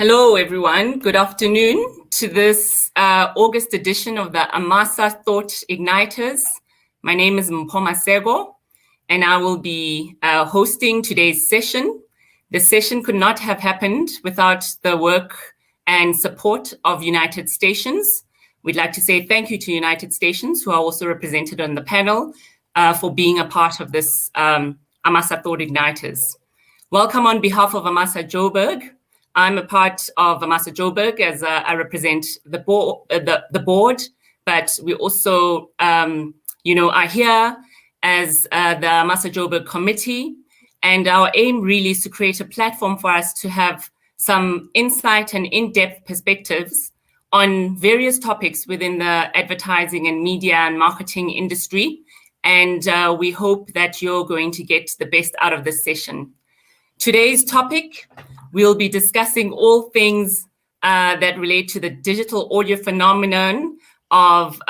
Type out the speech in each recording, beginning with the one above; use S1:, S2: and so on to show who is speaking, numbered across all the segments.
S1: Hello, everyone. Good afternoon to this August edition of the Amasa Thought Igniters. My name is Mpho Masego, and I will be hosting today's session. The session could not have happened without the work and support of United Stations. We'd like to say thank you to United Stations, who are also represented on the panel, for being a part of this Amasa Thought Igniters. Welcome on behalf of Amasa Joburg. I'm a part of Amasa Joburg as I represent the board, but we also, are here as the Amasa Joburg committee. And our aim really is to create a platform for us to have some insight and in-depth perspectives on various topics within the advertising and media and marketing industry. And we hope that you're going to get the best out of this session. Today's topic, we'll be discussing all things that relate to the digital audio phenomenon of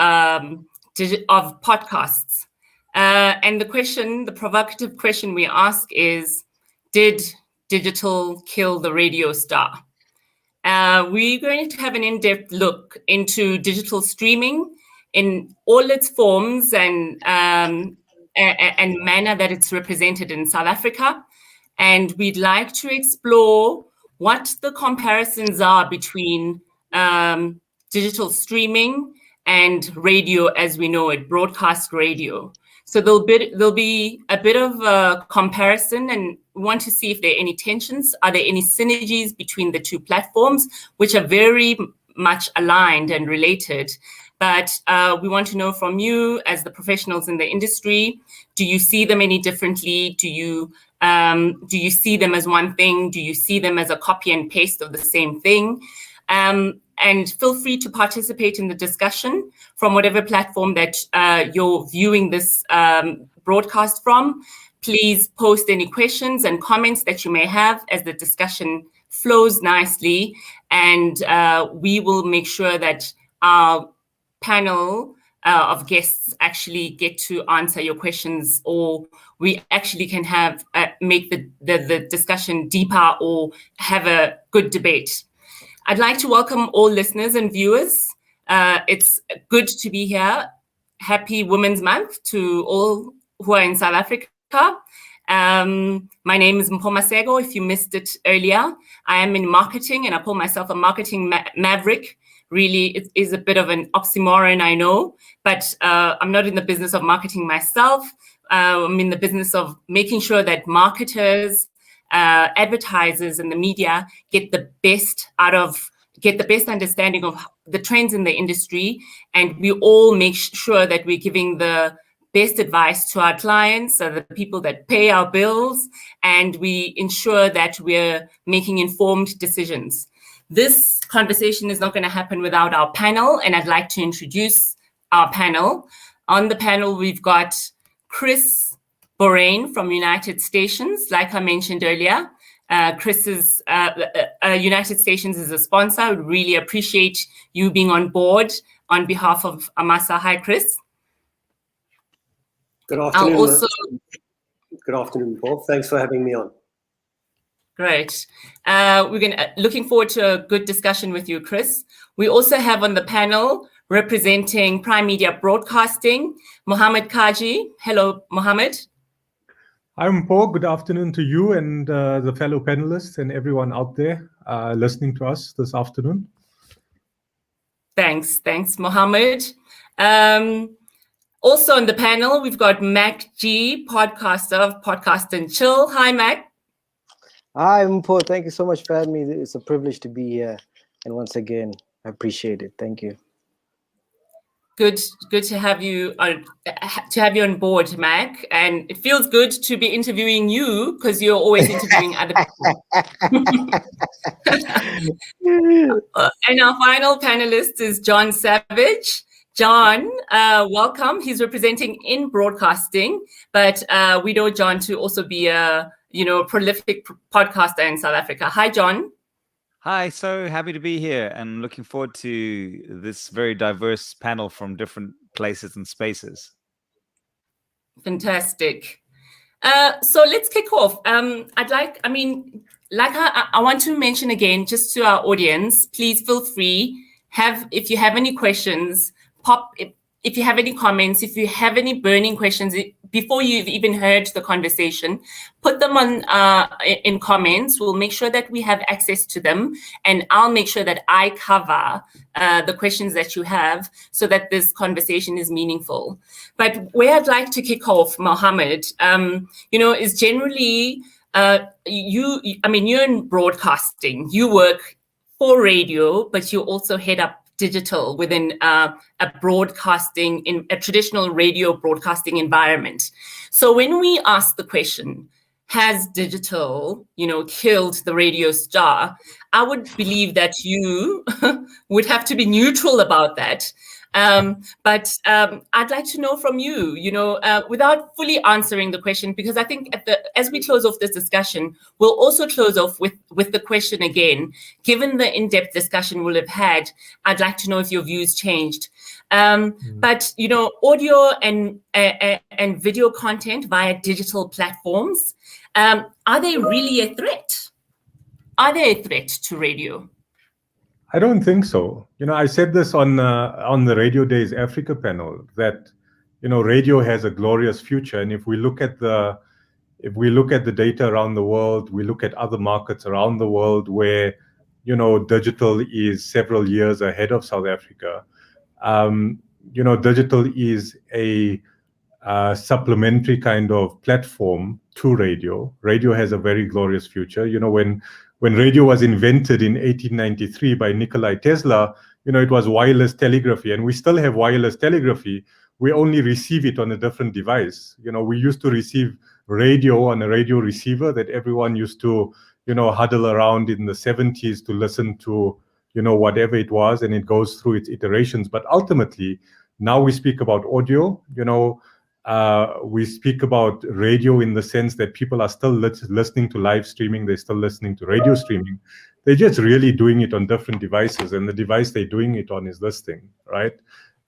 S1: podcasts. And the provocative question we ask is, did digital kill the radio star? We're going to have an in-depth look into digital streaming in all its forms and manner that it's represented in South Africa. And we'd like to explore what the comparisons are between digital streaming and radio as we know it, broadcast radio. So there'll be a bit of a comparison, and we want to see if there are any tensions. Are there any synergies between the two platforms, which are very much aligned and related? But we want to know from you as the professionals in the industry, do you see them any differently? Do you see them as one thing? Do you see them as a copy and paste of the same thing? And feel free to participate in the discussion from whatever platform that you're viewing this broadcast from. Please post any questions and comments that you may have as the discussion flows nicely. And we will make sure that our panel of guests actually get to answer your questions, or we actually can have make the discussion deeper or have a good debate. I'd like to welcome all listeners and viewers. It's good to be here. Happy Women's Month to all who are in South Africa. My name is Mpho Masego. If you missed it earlier, I am in marketing and I call myself a marketing maverick. Really, it is a bit of an oxymoron, I know, but I'm not in the business of marketing myself. I'm in the business of making sure that marketers, advertisers, and the media get the best understanding of the trends in the industry, and we all make sure that we're giving the best advice to our clients, the people that pay our bills, and we ensure that we're making informed decisions. This conversation is not going to happen without our panel, and I'd like to introduce our panel. On the panel, we've got Chris Borain from United Stations. Like I mentioned earlier, Chris is United Stations is a sponsor. I would really appreciate you being on board on behalf of Amasa. Hi, Chris.
S2: Good afternoon. Good afternoon, Paul. Thanks for having me on.
S1: Great. We're looking forward to a good discussion with you, Chris. We also have on the panel representing Prime Media Broadcasting, Mohammed Kaji. Hello, Mohammed.
S3: I'm Paul. Good afternoon to you and the fellow panelists and everyone out there listening to us this afternoon.
S1: Thanks, Mohammed. Also on the panel, we've got Mac G, podcaster of Podcast and Chill. Hi, Mac.
S4: Hi, Mpho. Thank you so much for having me. It's a privilege to be here. And once again, I appreciate it. Thank you.
S1: Good to have you on board, Mac. And it feels good to be interviewing you because you're always interviewing other people. And our final panelist is John Savage. John, welcome. He's representing in broadcasting, but we know John to also be a prolific podcaster in South Africa. Hi, John.
S5: Hi, so happy to be here and looking forward to this very diverse panel from different places and spaces.
S1: Fantastic. So let's kick off. like I want to mention again, just to our audience, please feel free. If you have any questions, if you have any comments, if you have any burning questions before you've even heard the conversation, put them on in comments. We'll make sure that we have access to them, and I'll make sure that I cover the questions that you have so that this conversation is meaningful. But where I'd like to kick off, Mohammed, is generally you're in broadcasting. You work for radio, but you also head up digital within a traditional radio broadcasting environment. So when we ask the question, has digital, killed the radio star? I would believe that you would have to be neutral about that. But I'd like to know from you, without fully answering the question, because I think as we close off this discussion, we'll also close off with the question again. Given the in-depth discussion we'll have had, I'd like to know if your views changed. But audio and video content via digital platforms, are they really a threat? Are they a threat to radio?
S3: I don't think so. I said this on the Radio Days Africa panel that radio has a glorious future, and if we look at the data around the world, we look at other markets around the world where digital is several years ahead of South Africa. Digital is a supplementary kind of platform to radio. Radio has a very glorious future. When radio was invented in 1893 by Nikola Tesla, it was wireless telegraphy, and we still have wireless telegraphy. We only receive it on a different device. We used to receive radio on a radio receiver that everyone used to, huddle around in the 70s to listen to, whatever it was, and it goes through its iterations. But ultimately, now we speak about audio, we speak about radio in the sense that people are still listening to live streaming. They're still listening to radio streaming. They're just really doing it on different devices. And the device they're doing it on is this thing, right?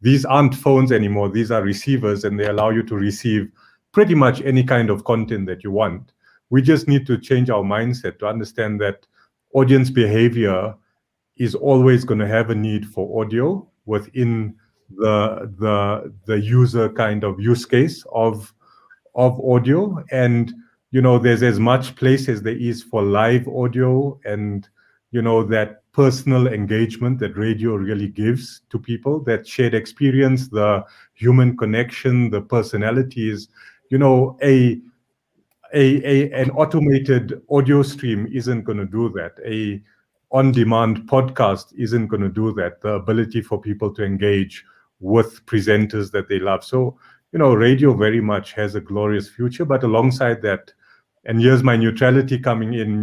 S3: These aren't phones anymore. These are receivers, and they allow you to receive pretty much any kind of content that you want. We just need to change our mindset to understand that audience behavior is always going to have a need for audio within the user kind of use case of audio. And there's as much place as there is for live audio and that personal engagement that radio really gives to people, that shared experience, the human connection, the personalities. An automated audio stream isn't going to do that. A on-demand podcast isn't going to do that. The ability for people to engage with presenters that they love. So, radio very much has a glorious future, but alongside that, and here's my neutrality coming in,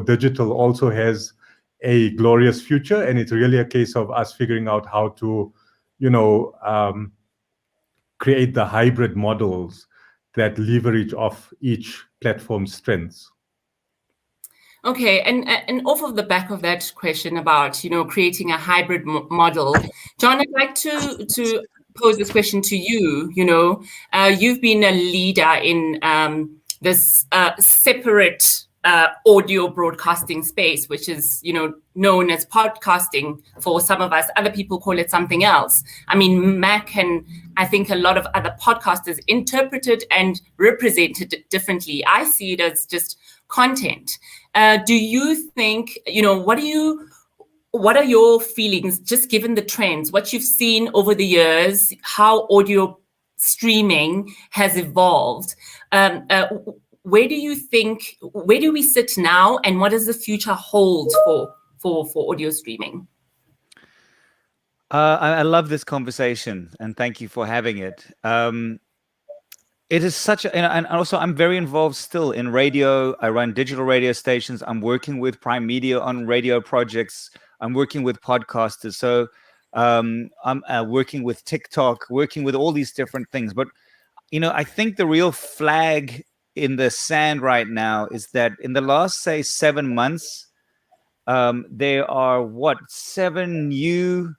S3: digital also has a glorious future, and it's really a case of us figuring out how to, create the hybrid models that leverage off each platform's strengths.
S1: Okay, and off of the back of that question about creating a hybrid model, John, I'd like to pose this question to you. You've been a leader in this separate audio broadcasting space, which is known as podcasting for some of us. Other people call it something else. I mean, Mac and I think a lot of other podcasters interpret it and represent it differently. I see it as just content. Do you think, what are your feelings, just given the trends, what you've seen over the years, how audio streaming has evolved? Where do we sit now, and what does the future hold for audio streaming?
S5: I love this conversation, and thank you for having it. It is such and also I'm very involved still in radio. I run digital radio stations. I'm working with Prime Media on radio projects. I'm working with podcasters. So I'm working with TikTok, working with all these different things. But, I think the real flag in the sand right now is that in the last, say, 7 months, there are 7 new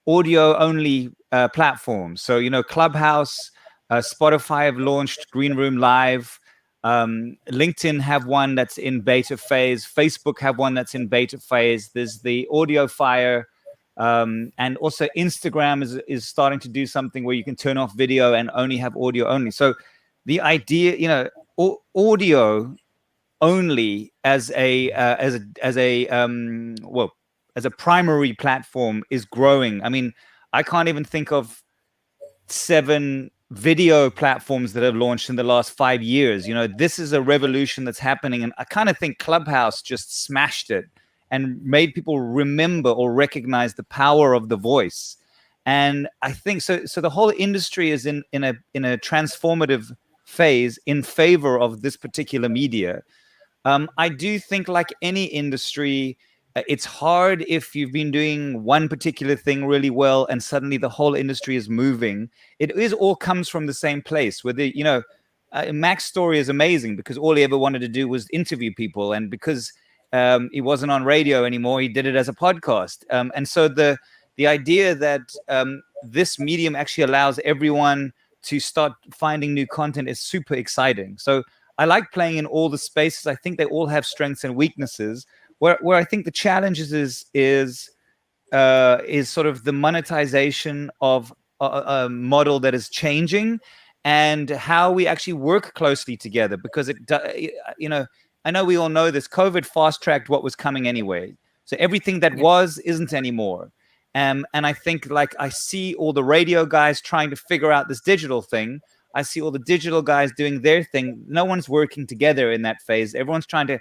S5: audio only platforms. So, Clubhouse, Spotify have launched Green Room Live. LinkedIn have one that's in beta phase. Facebook have one that's in beta phase. There's the Audio Fire, and also Instagram is starting to do something where you can turn off video and only have audio only. So the idea, you know, audio only as a primary platform is growing. I mean, I can't even think of 7 video platforms that have launched in the last 5 years. You know, this is a revolution that's happening, and I kind of think Clubhouse just smashed it and made people remember or recognize the power of the voice. And I think so the whole industry is in a transformative phase in favor of this particular media. I do think, like any industry, it's hard if you've been doing one particular thing really well and suddenly the whole industry is moving. It all comes from the same place. Where you know, Mac's story is amazing because all he ever wanted to do was interview people, and because he wasn't on radio anymore, he did it as a podcast. And so the idea that this medium actually allows everyone to start finding new content is super exciting. So I like playing in all the spaces. I think they all have strengths and weaknesses. Where I think the challenge is sort of the monetization of a model that is changing, and how we actually work closely together. Because you know, I know we all know this. COVID fast-tracked what was coming anyway. So everything that was isn't anymore. And I think, like, I see all the radio guys trying to figure out this digital thing. I see all the digital guys doing their thing. No one's working together in that phase. Everyone's trying to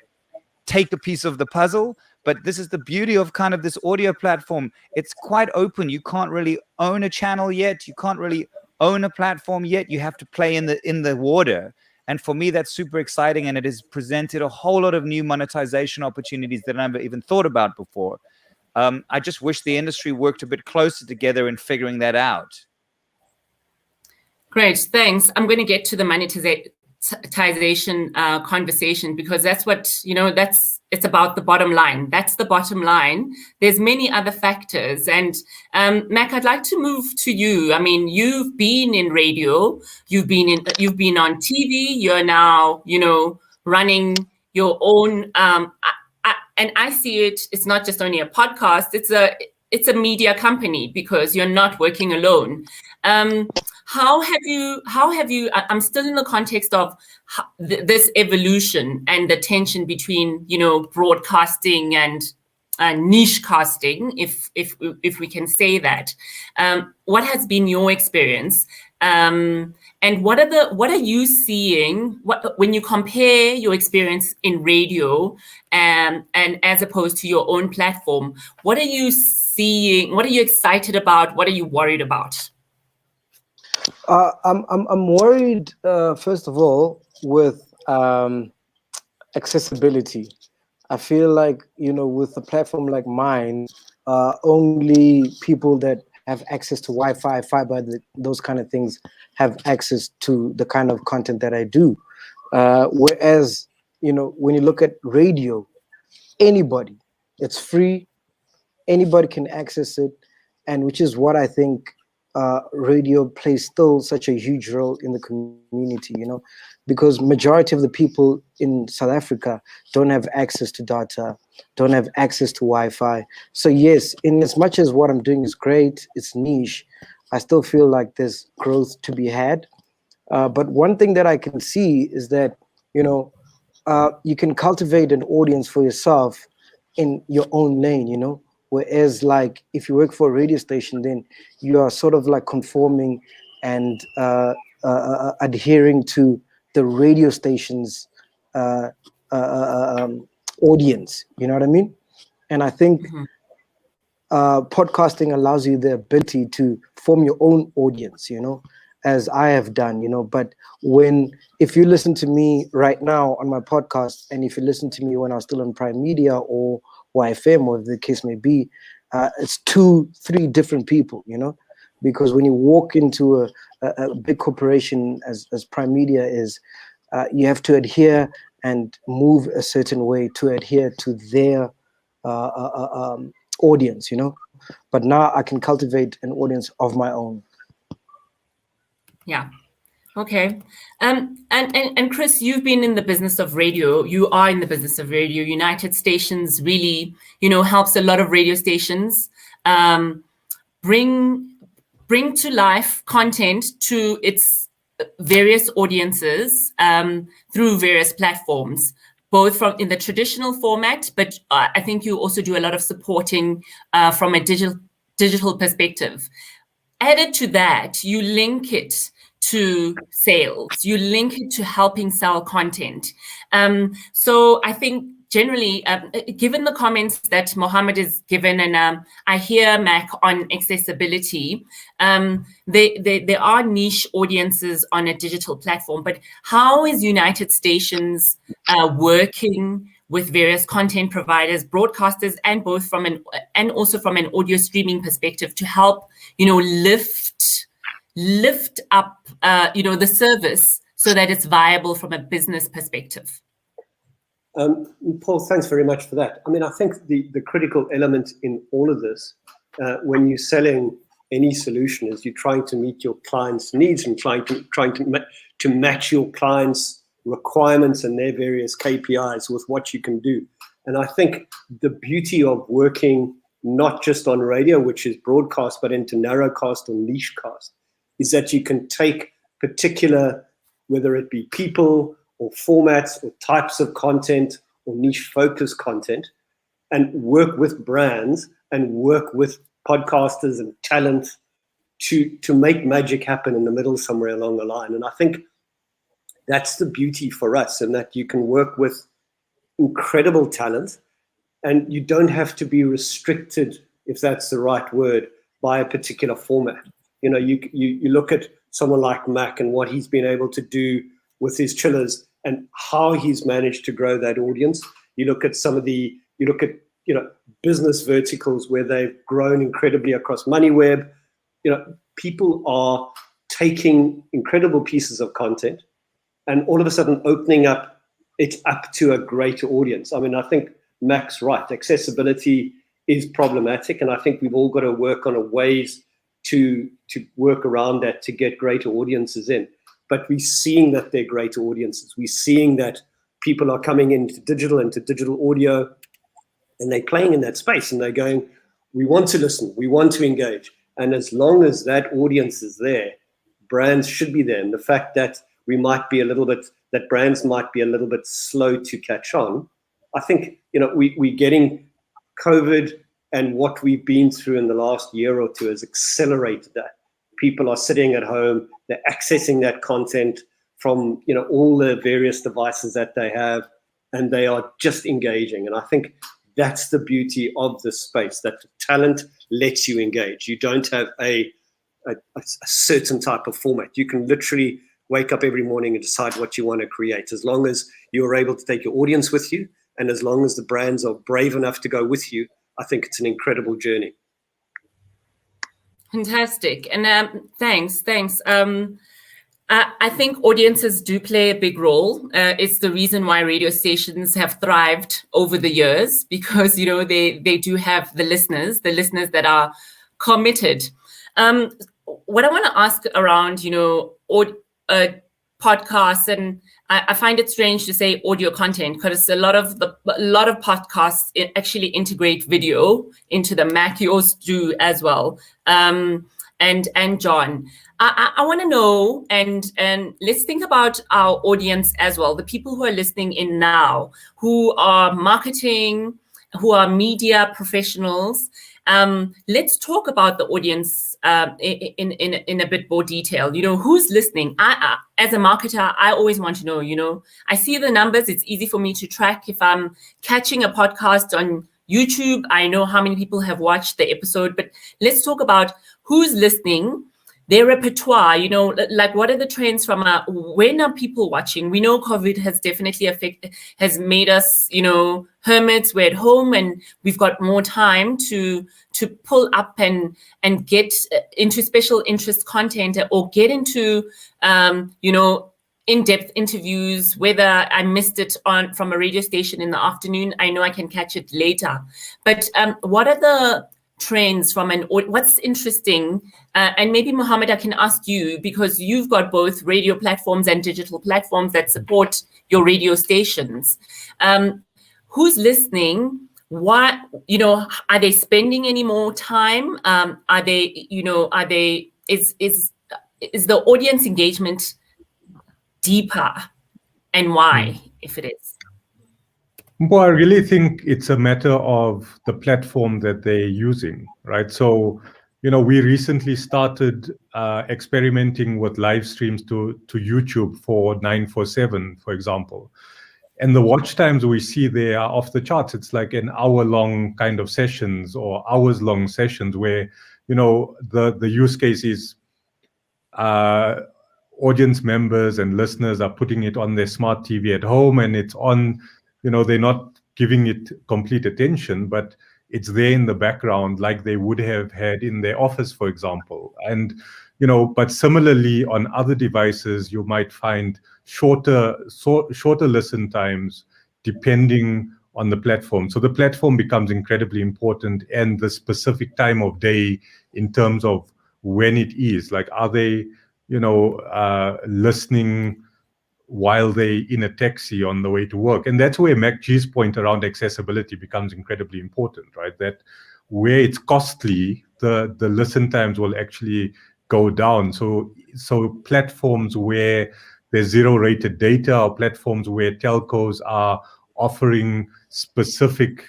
S5: take a piece of the puzzle. But this is the beauty of kind of this audio platform. It's quite open. You can't really own a channel yet. You can't really own a platform yet. You have to play in the water. And for me, that's super exciting. And it has presented a whole lot of new monetization opportunities that I never even thought about before. I just wish the industry worked a bit closer together in figuring that out.
S1: Great, thanks. I'm going to get to the monetization conversation, because that's what, you know, it's about the bottom line. That's the bottom line. There's many other factors. And Mac, I'd like to move to you. I mean, you've been in radio, you've been on TV, you're now, you know, running your own, and I see it's not just only a podcast, it's a media company, because you're not working alone. How have you, I'm still in the context of this evolution and the tension between, you know, broadcasting and niche casting, if we can say that. What has been your experience? And what are you seeing when you compare your experience in radio and as opposed to your own platform? What are you seeing? What are you excited about? What are you worried about?
S4: I'm worried, first of all, with accessibility. I feel like, you know, with a platform like mine, only people that have access to Wi-Fi, fiber, those kind of things have access to the kind of content that I do. Whereas, you know, when you look at radio, anybody, it's free, anybody can access it, and which is what I think radio plays still such a huge role in the community, you know, because majority of the people in South Africa don't have access to data, don't have access to Wi-Fi. So yes, in as much as what I'm doing is great, it's niche, I still feel like there's growth to be had. But one thing that I can see is that, you know, you can cultivate an audience for yourself in your own lane, you know. Whereas, like, if you work for a radio station, then you are sort of like conforming and adhering to the radio station's audience. You know what I mean? And I think podcasting allows you the ability to form your own audience, you know, as I have done, you know. But if you listen to me right now on my podcast, and if you listen to me when I was still on Prime Media or YFM, or the case may be, it's 2-3 different people, you know, because when you walk into a big corporation as Prime Media is, you have to adhere and move a certain way to adhere to their audience, you know. But now I can cultivate an audience of my own.
S1: Yeah. Okay. And Chris, you've been in the business of radio. You are in the business of radio. United Stations really, helps a lot of radio stations bring to life content to its various audiences through various platforms, both from in the traditional format, but I think you also do a lot of supporting from a digital perspective. Added to that, you link it to sales, you link it to helping sell content. So I think generally, given the comments that Mohammed has given, and I hear Mac on accessibility, there are niche audiences on a digital platform, but how is United Stations working with various content providers, broadcasters, and also from an audio streaming perspective to help, lift up, the service so that it's viable from a business perspective?
S2: Paul, thanks very much for that. I mean, I think the critical element in all of this, when you're selling any solution, is you're trying to meet your client's needs and trying to match your client's requirements and their various KPIs with what you can do. And I think the beauty of working not just on radio, which is broadcast, but into narrowcast or niche cast, is that you can take particular, whether it be people or formats or types of content or niche focused content, and work with brands and work with podcasters and talent to make magic happen in the middle somewhere along the line. And I think that's the beauty for us, and that you can work with incredible talent and you don't have to be restricted, if that's the right word, by a particular format. You look at someone like Mac and what he's been able to do with his chillers and how he's managed to grow that audience. You look at business verticals where they've grown incredibly across MoneyWeb. People are taking incredible pieces of content and all of a sudden opening it up to a greater audience. I mean, I think Mac's right. Accessibility is problematic, and I think we've all got to work on ways to work around that to get greater audiences in. But we're seeing that they're greater audiences. We're seeing that people are coming into digital audio, and they're playing in that space, and they're going, we want to listen, we want to engage. And as long as that audience is there, brands should be there. And the fact that brands might be a little bit slow to catch on, I think, we're getting COVID, and what we've been through in the last year or two has accelerated that. People are sitting at home, they're accessing that content from, all the various devices that they have, and they are just engaging. And I think that's the beauty of this space, that talent lets you engage. You don't have a certain type of format. You can literally wake up every morning and decide what you want to create, as long as you're able to take your audience with you, and as long as the brands are brave enough to go with you. I think it's an incredible journey.
S1: Fantastic. And thanks. I think audiences do play a big role. It's the reason why radio stations have thrived over the years, because, they do have the listeners that are committed. What I want to ask around, podcasts, and I find it strange to say audio content, because a lot of podcasts actually integrate video into them. Mac, yours do as well, and John. I want to know, and let's think about our audience as well, the people who are listening in now, who are marketing, who are media professionals. Let's talk about the audience in a bit more detail. Who's listening? I as a marketer, I always want to know, I see the numbers. It's easy for me to track. If I'm catching a podcast on YouTube, I know how many people have watched the episode. But let's talk about who's listening, their repertoire, like what are the trends from when are people watching? We know COVID has definitely has made us, hermits. We're at home and we've got more time to pull up and get into special interest content, or get into, in-depth interviews, whether I missed it from a radio station in the afternoon, I know I can catch it later. But what are the trends from what's interesting, and maybe Mohammed, I can ask you, because you've got both radio platforms and digital platforms that support your radio stations. Who's listening? What, are they spending any more time? Is the audience engagement deeper, and why, if it is?
S3: Well, I really think it's a matter of the platform that they're using, right? So, we recently started experimenting with live streams to YouTube for 947, for example. And the watch times we see there are off the charts. It's like an hour-long kind of sessions or hours-long sessions where, the use case is audience members and listeners are putting it on their smart TV at home, and it's on, they're not giving it complete attention, but it's there in the background like they would have had in their office, for example. And, but similarly on other devices, you might find shorter listen times depending on the platform. So the platform becomes incredibly important, and the specific time of day in terms of when it is. Like, are they, listening while they in a taxi on the way to work? And that's where MacG's point around accessibility becomes incredibly important, right? That where it's costly, the listen times will actually go down. So platforms where there's zero rated data, or platforms where telcos are offering specific,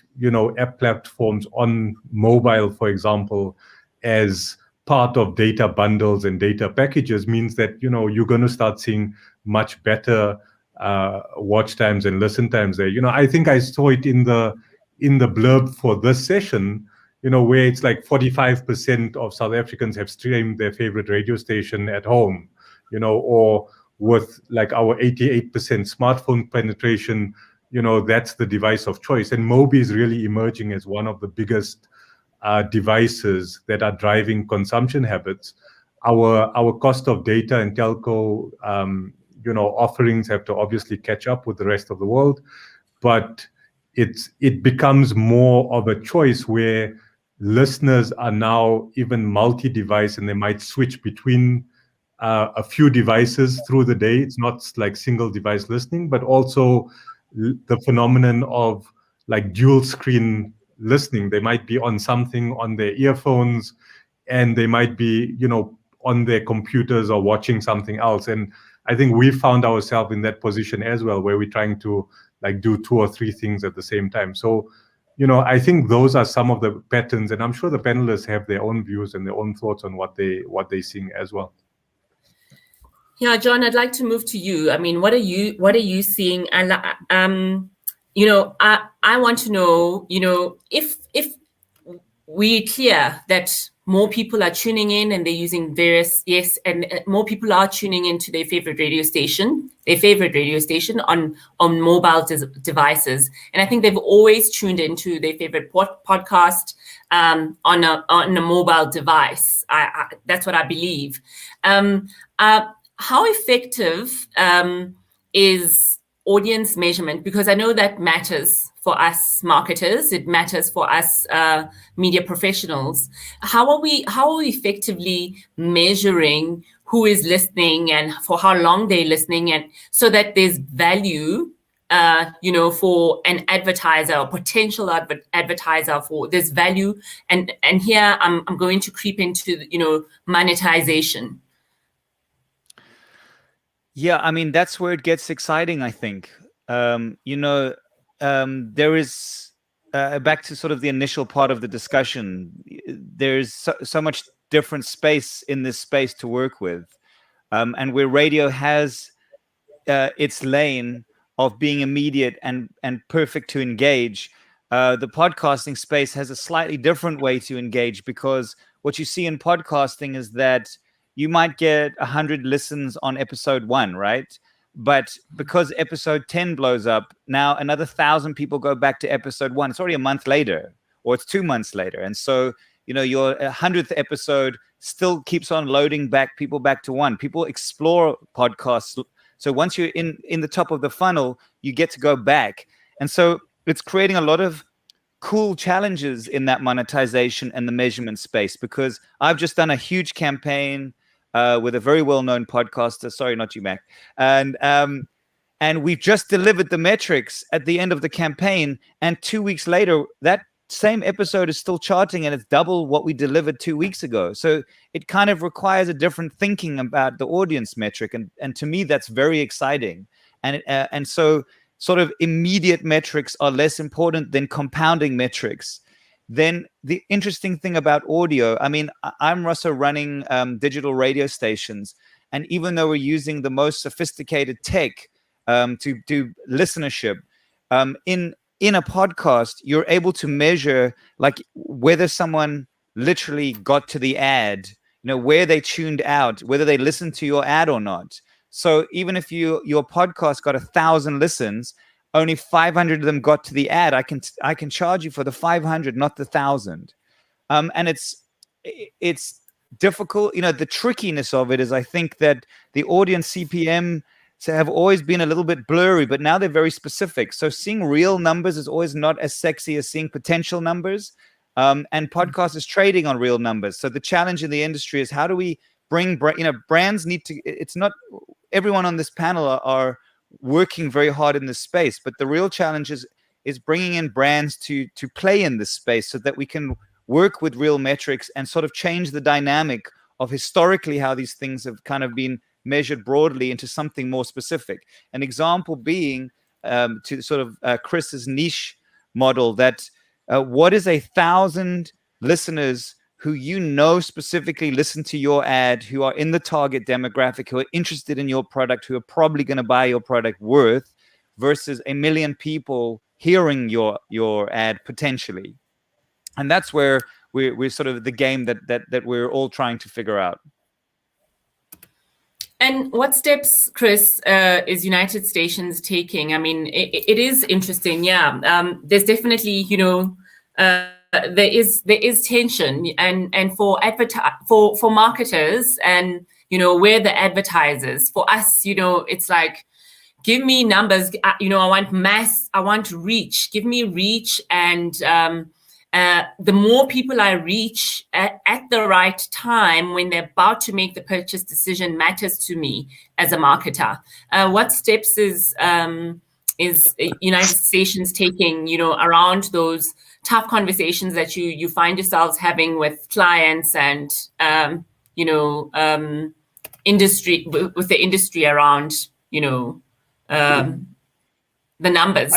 S3: app platforms on mobile, for example, as part of data bundles and data packages, means that, you're going to start seeing much better watch times and listen times there. I think I saw it in the blurb for this session, where it's like 45% of South Africans have streamed their favorite radio station at home, or with like our 88% smartphone penetration, that's the device of choice. And Mobi is really emerging as one of the biggest devices that are driving consumption habits. Our cost of data and telco, offerings have to obviously catch up with the rest of the world, but it becomes more of a choice where listeners are now even multi-device, and they might switch between a few devices through the day. It's not like single device listening, but also the phenomenon of like dual screen listening. They might be on something on their earphones, and they might be, on their computers or watching something else. And I think we found ourselves in that position as well, where we're trying to like do 2 or 3 things at the same time. So, I think those are some of the patterns, and I'm sure the panelists have their own views and their own thoughts on what they're seeing as well.
S1: Yeah, John, I'd like to move to you. I mean, what are you seeing? And I want to know, if we're clear that more people are tuning in and they're using and more people are tuning into their favorite radio station on mobile devices. And I think they've always tuned into their favorite podcast on a mobile device. That's what I believe. How effective is audience measurement? Because I know that matters for us marketers. It matters for us media professionals. How are we effectively measuring who is listening and for how long they're listening, and so that there's value, for an advertiser or potential advertiser, for this value? And here I'm going to creep into monetization.
S5: Yeah, I mean, that's where it gets exciting, I think. There is, back to sort of the initial part of the discussion, there's so much different space in this space to work with. And where radio has its lane of being immediate and perfect to engage, the podcasting space has a slightly different way to engage, because what you see in podcasting is that you might get 100 listens on episode 1, right? But because episode 10 blows up, now another 1,000 people go back to episode 1. It's already a month later, or it's 2 months later. And so, your 100th episode still keeps on loading people back to 1. People explore podcasts. So once you're in the top of the funnel, you get to go back. And so it's creating a lot of cool challenges in that monetization and the measurement space, because I've just done a huge campaign with a very well-known podcaster. Sorry, not you, Mac. And we've just delivered the metrics at the end of the campaign. And 2 weeks later, that same episode is still charting, and it's double what we delivered 2 weeks ago. So it kind of requires a different thinking about the audience metric. And to me, that's very exciting. And so sort of immediate metrics are less important than compounding metrics. Then the interesting thing about audio, I mean, I'm also running digital radio stations. And even though we're using the most sophisticated tech to do listenership, in a podcast, you're able to measure like whether someone literally got to the ad, where they tuned out, whether they listened to your ad or not. So even if your podcast got 1,000 listens, only 500 of them got to the ad, I can charge you for the 500, not the 1,000. And it's difficult. The trickiness of it is, I think that the audience CPM have always been a little bit blurry, but now they're very specific. So seeing real numbers is always not as sexy as seeing potential numbers. And podcast is trading on real numbers. So the challenge in the industry is, how do we bring, brands need to, it's not everyone on this panel are working very hard in this space, but the real challenge is bringing in brands to play in this space so that we can work with real metrics and sort of change the dynamic of historically how these things have kind of been measured broadly into something more specific. An example being to sort of Chris's niche model, that what is 1,000 listeners who specifically listen to your ad, who are in the target demographic, who are interested in your product, who are probably going to buy your product worth, versus 1 million people hearing your ad potentially. And that's where we're sort of the game that we're all trying to figure out.
S1: And what steps, Chris, is United Stations taking? I mean, it is interesting. Yeah, there's definitely, there is tension, and for marketers, and we're the advertisers. For us, it's like, give me numbers. I want mass. I want reach. Give me reach, and the more people I reach at the right time when they're about to make the purchase decision matters to me as a marketer. What steps is United Stations taking, around those tough conversations that you find yourselves having with clients and industry, with the industry around the numbers?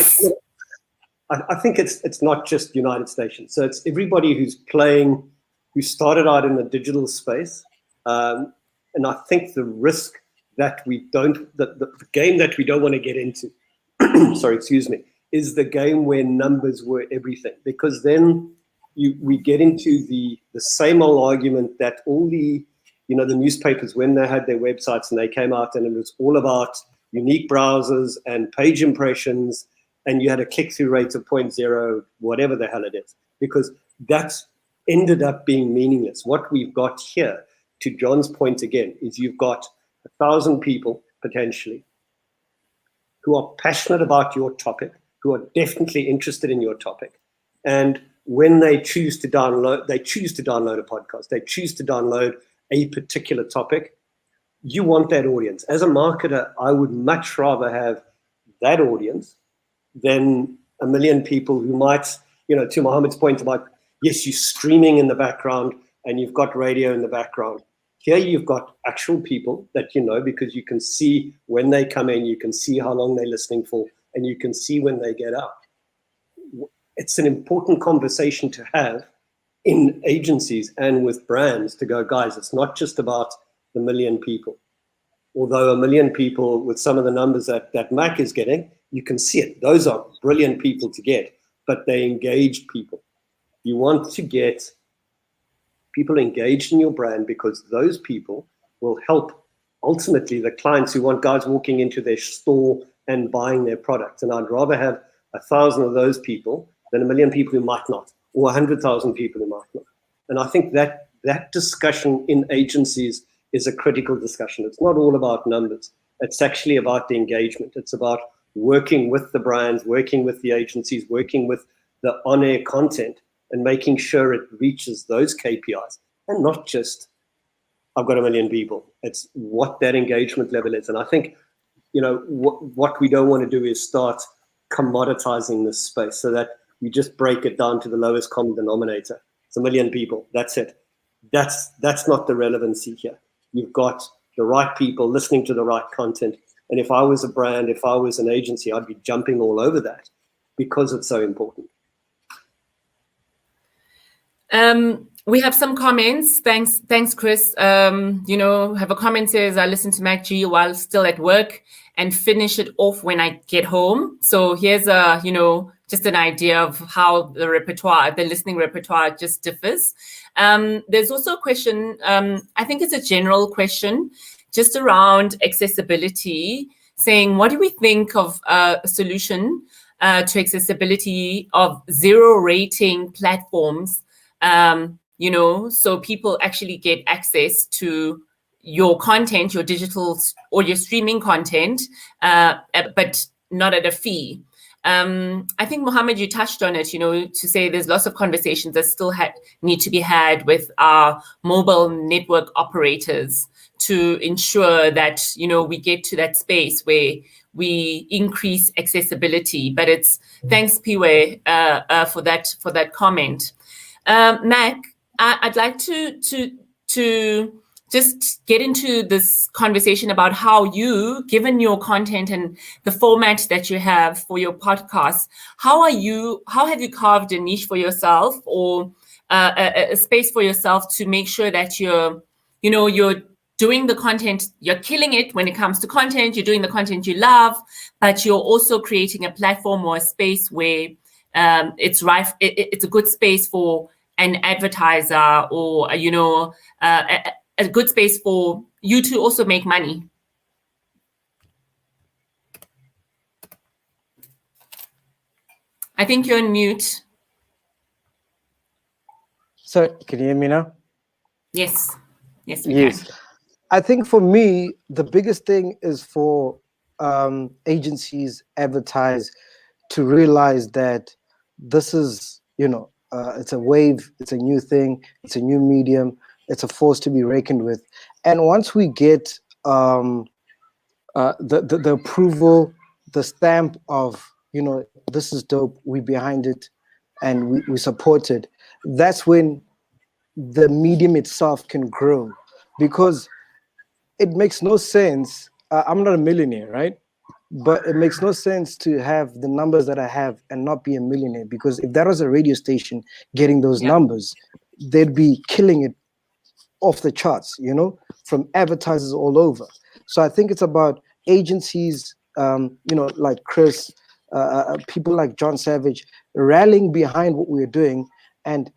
S2: I think it's not just United Stations. So it's everybody who started out in the digital space. And I think the risk that the game that we don't want to get into, is the game where numbers were everything. Because then we get into the same old argument that all the newspapers, when they had their websites and they came out and it was all about unique browsers and page impressions, and you had a click-through rate of 0.0, whatever the hell it is, because that ended up being meaningless. What we've got here, to John's point again, is you've got 1,000 people potentially who are passionate about your topic, who are definitely interested in your topic. And when they choose to download a podcast, they choose to download a particular topic, you want that audience. As a marketer, I would much rather have that audience than 1 million people who might, to Mohammed's point about, yes, you're streaming in the background and you've got radio in the background. Here you've got actual people that because you can see when they come in, you can see how long they're listening for, and you can see when they get out. It's an important conversation to have in agencies and with brands to go, guys, it's not just about the 1 million people. Although 1 million people, with some of the numbers that Mac is getting, you can see it. Those are brilliant people to get, but they're engaged people. You want to get people engaged in your brand, because those people will help ultimately the clients who want guys walking into their store and buying their product. And I'd rather have 1,000 of those people than 1 million people who might not, or 100,000 people who might not. And I think that discussion in agencies is a critical discussion. It's not all about numbers. It's actually about the engagement. It's about working with the brands, working with the agencies, working with the on-air content and making sure it reaches those KPIs, and not just, I've got 1 million people. It's what that engagement level is. And I think, what we don't want to do is start commoditizing this space so that you just break it down to the lowest common denominator. It's 1 million people. That's it. That's not the relevancy here. You've got the right people listening to the right content. And if I was a brand, if I was an agency, I'd be jumping all over that because it's so important.
S1: We have some comments. Thanks, Chris. Have a comment says, I listen to MacG while still at work and finish it off when I get home. So here's just an idea of how the listening repertoire just differs. There's also a question, I think it's a general question, just around accessibility, saying, what do we think of a solution to accessibility of 0 rating platforms? So people actually get access to your content, your digital or your streaming content, but not at a fee. I think, Mohammed, you touched on it, to say there's lots of conversations that still need to be had with our mobile network operators to ensure that, we get to that space where we increase accessibility. But it's thanks, Piwe, for that comment. Mac, I'd like to just get into this conversation about how you, given your content and the format that you have for your podcast, how have you carved a niche for yourself, or a space for yourself to make sure that you're doing the content, you're killing it when it comes to content, you're doing the content you love, but you're also creating a platform or a space where it's a good space for an advertiser, or a good space for you to also make money. I think you're on mute.
S4: So can you hear me now?
S1: Yes. Yes, we
S4: yes.
S1: can.
S4: I think for me, the biggest thing is for agencies, advertise, to realize that this is, it's a wave, it's a new thing, it's a new medium, it's a force to be reckoned with. And once we get the approval, the stamp of, this is dope, we behind it, and we support it, that's when the medium itself can grow. Because it makes no sense, I'm not a millionaire, right? But it makes no sense to have the numbers that I have and not be a millionaire, because if that was a radio station getting those numbers, they'd be killing it off the charts, from advertisers all over. So I think it's about agencies, like Chris, people like John Savage, rallying behind what we're doing. And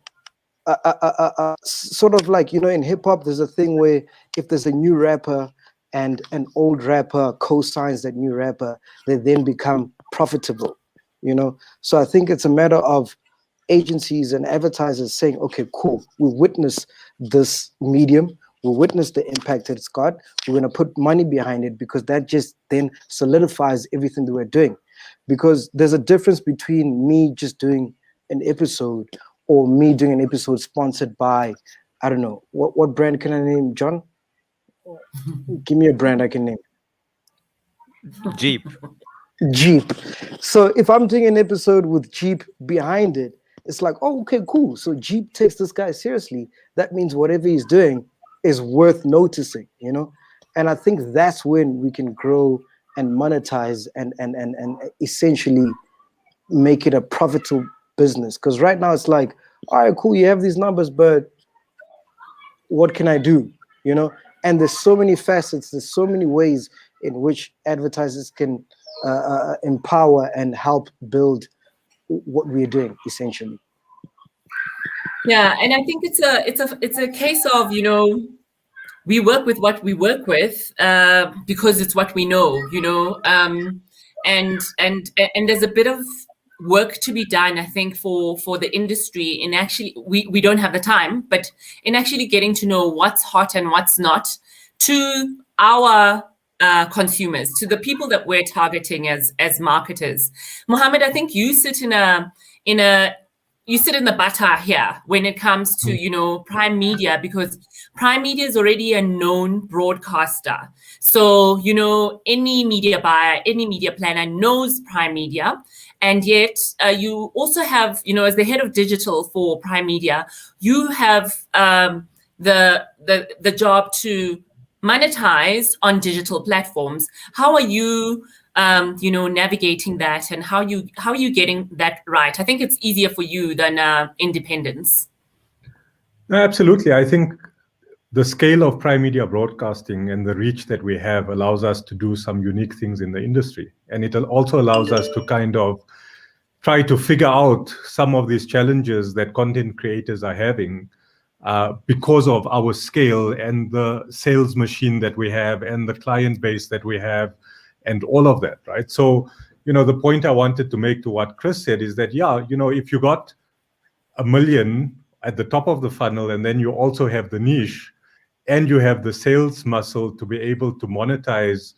S4: sort of like, in hip hop, there's a thing where if there's a new rapper and an old rapper co-signs that new rapper, they then become profitable, So I think it's a matter of agencies and advertisers saying, okay, cool, we witness this medium, we witness the impact that it's got, we're going to put money behind it, because that just then solidifies everything that we're doing. Because there's a difference between me just doing an episode or me doing an episode sponsored by, I don't know, what brand can I name, John? Give me a brand I can name.
S5: Jeep.
S4: So if I'm doing an episode with Jeep behind it, it's like, oh, okay, cool. So Jeep takes this guy seriously. That means whatever he's doing is worth noticing, And I think that's when we can grow and monetize and essentially make it a profitable business. Because right now it's like, all right, cool, you have these numbers, but what can I do? And there's so many facets, there's so many ways in which advertisers can empower and help build what we're doing, essentially.
S1: Yeah, and I think it's a case of, we work with what we work with because it's what we know, and there's a bit of work to be done, I think, for the industry in actually, we don't have the time, but in actually getting to know what's hot and what's not to our consumers, to the people that we're targeting as marketers. Mohammed, I think you sit in you sit in the butter here when it comes to, you know, Prime Media, because Prime Media is already a known broadcaster. So, you know, any media buyer, any media planner knows Prime Media. And yet you also have, you know, as the head of digital for Prime Media, you have the job to monetize on digital platforms. How are you you know, navigating that, and how are you getting that right? I think it's easier for you than independence.
S3: Absolutely. I think the scale of Prime Media broadcasting and the reach that we have allows us to do some unique things in the industry. And it also allows us to kind of try to figure out some of these challenges that content creators are having because of our scale and the sales machine that we have and the client base that we have and all of that, right? So, you know, the point I wanted to make to what Chris said is that, yeah, you know, if you got 1 million at the top of the funnel, and then you also have the niche, and you have the sales muscle to be able to monetize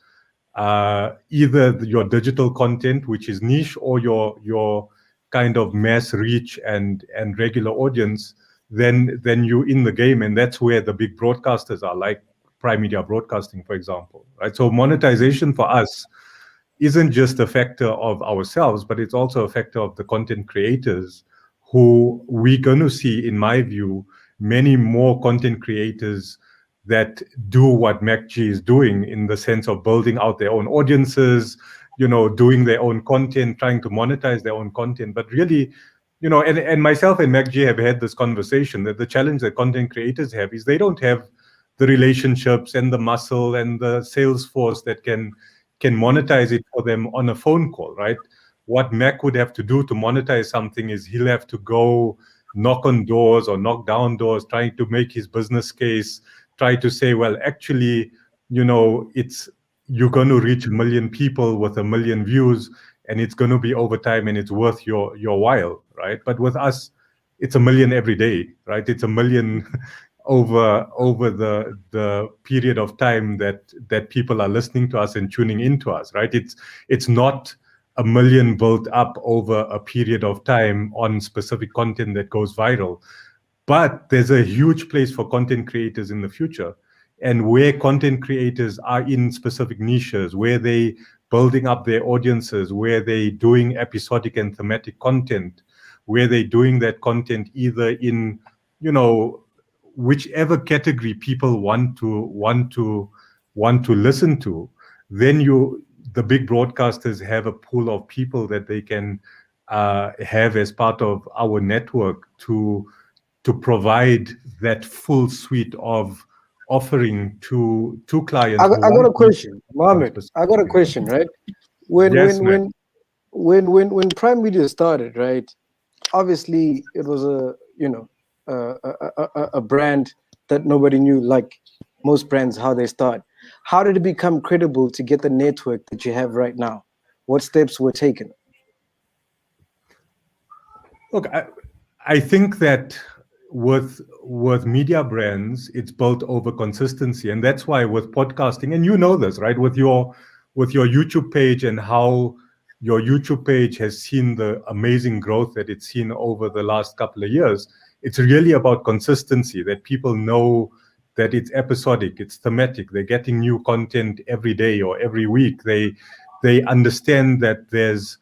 S3: either your digital content, which is niche, or your kind of mass reach and regular audience, then you're in the game, and that's where the big broadcasters are, like Prime Media Broadcasting, for example, right? So monetization for us isn't just a factor of ourselves, but it's also a factor of the content creators, who we're going to see, in my view, many more content creators that do what MacG is doing, in the sense of building out their own audiences, you know, doing their own content, trying to monetize their own content. But really, you know, and myself and MacG have had this conversation, that the challenge that content creators have is they don't have the relationships and the muscle and the sales force that can monetize it for them on a phone call, right? What Mac would have to do to monetize something is he'll have to go knock on doors or knock down doors, trying to make his business case, try to say, well, actually, you know, you're going to reach 1 million people with 1 million views, and it's going to be over time, and it's worth your while, right? But with us, it's 1 million every day, right? It's 1 million over the period of time that people are listening to us and tuning into us, right? It's not 1 million built up over a period of time on specific content that goes viral. But there's a huge place for content creators in the future, and where content creators are in specific niches, where they building up their audiences, where they doing episodic and thematic content, where they doing that content either in, you know, whichever category people want to listen to, then the big broadcasters have a pool of people that they can have as part of our network to provide that full suite of offering to clients.
S4: I got a question, Mohammed. I got a question, right? When Prime Media started, right? Obviously, it was a brand that nobody knew, like most brands, how they start. How did it become credible to get the network that you have right now? What steps were taken?
S3: Look, I think that with media brands, it's built over consistency, and that's why with podcasting, and you know this, right? With your YouTube page, and how your YouTube page has seen the amazing growth that it's seen over the last couple of years. It's really about consistency, that people know that it's episodic, it's thematic, they're getting new content every day or every week. They understand that there's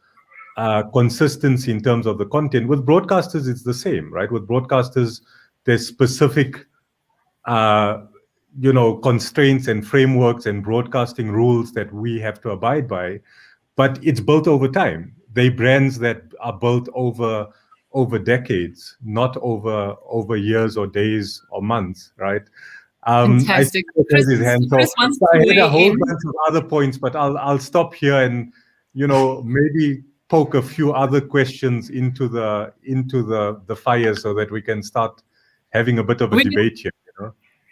S3: consistency in terms of the content. With broadcasters, it's the same, right? With broadcasters, there's specific constraints and frameworks and broadcasting rules that we have to abide by, but it's built over time. They brands that are built over decades, not over years or days or months, right?
S1: Fantastic.
S3: Chris
S1: wants to
S3: I had a whole
S1: weigh in.
S3: bunch of other points, but I'll stop here and maybe poke a few other questions into the fire, so that we can start having a bit of a debate here.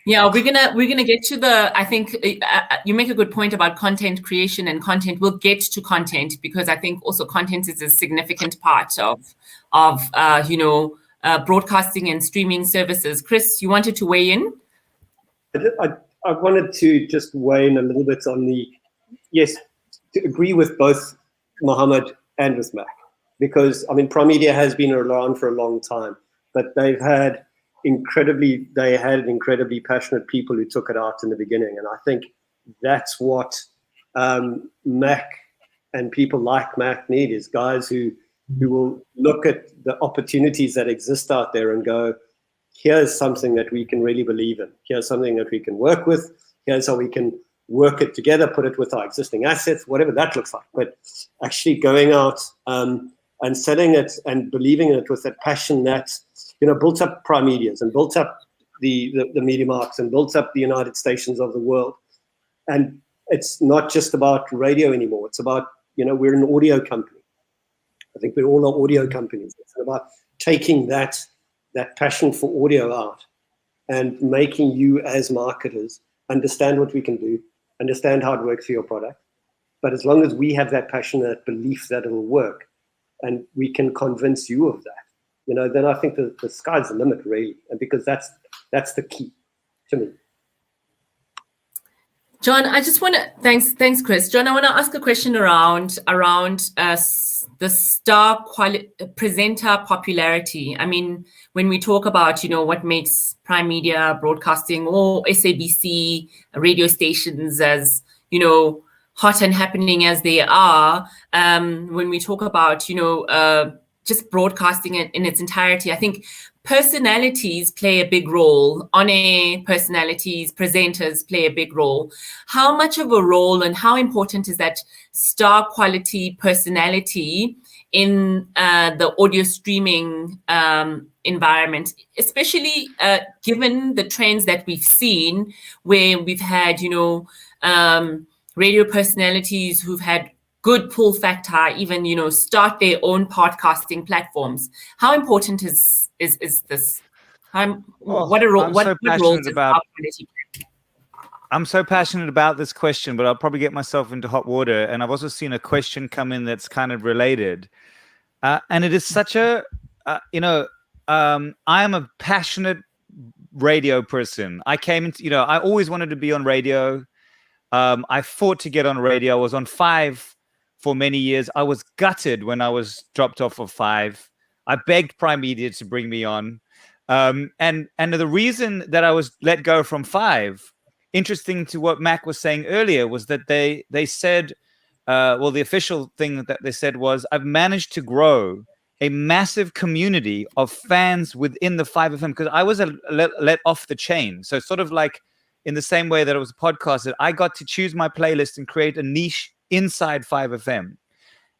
S1: Yeah, we're gonna get to the. I think you make a good point about content creation and content. We'll get to content, because I think also content is a significant part of broadcasting and streaming services. Chris, you wanted to weigh in?
S2: I wanted to just weigh in a little bit on to agree with both Mohammed and with Mac. because I mean, Prime Media has been around for a long time, but they had incredibly passionate people who took it out in the beginning, and I think that's what Mac and people like Mac need, is guys who will look at the opportunities that exist out there and go, here's something that we can really believe in. Here's something that we can work with. Here's how we can work it together, put it with our existing assets, whatever that looks like. But actually going out and selling it and believing in it with that passion that, built up Prime Medias and built up the Media Marks and built up the United Stations of the world. And it's not just about radio anymore. It's about, we're an audio company. I think we're all audio companies. It's about taking that passion for audio out and making you as marketers understand what we can do, understand how it works for your product. But as long as we have that passion, that belief that it'll work, and we can convince you of that, then I think the sky's the limit, really. And because that's the key to me.
S1: John, I just want to thanks, Chris. John, I want to ask a question around the star presenter popularity. I mean, when we talk about what makes Prime Media Broadcasting or SABC radio stations as hot and happening as they are, when we talk about just broadcasting it in its entirety, I think personalities play a big role. On-air personalities, presenters play a big role. How much of a role and how important is that star quality personality in the audio streaming environment, especially given the trends that we've seen, where we've had, radio personalities who've had good pull factor, even, start their own podcasting platforms. How important is this? What role does star quality play?
S5: I'm so passionate about this question, but I'll probably get myself into hot water. And I've also seen a question come in that's kind of related. And it is such a, I am a passionate radio person. I came into, I always wanted to be on radio. I fought to get on radio. I was on 5 for many years. I was gutted when I was dropped off of 5. I begged Prime Media to bring me on. And the reason that I was let go from 5, interesting to what Mac was saying earlier, was that they said, the official thing that they said was, I've managed to grow a massive community of fans within the 5FM, because I was let off the chain. So sort of like in the same way that it was a podcast, that I got to choose my playlist and create a niche inside 5FM.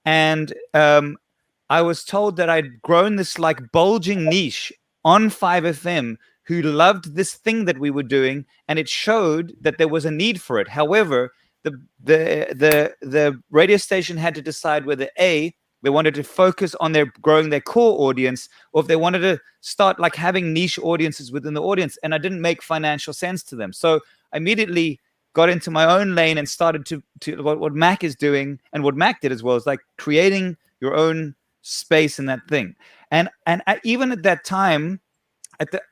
S5: And I was told that I'd grown this like bulging niche on 5FM who loved this thing that we were doing, and it showed that there was a need for it. However, the radio station had to decide whether A, they wanted to focus on growing their core audience, or if they wanted to start like having niche audiences within the audience. And I didn't make financial sense to them. So I immediately got into my own lane and started to what Mac is doing, and what Mac did as well, is like creating your own space in that thing. And even at that time,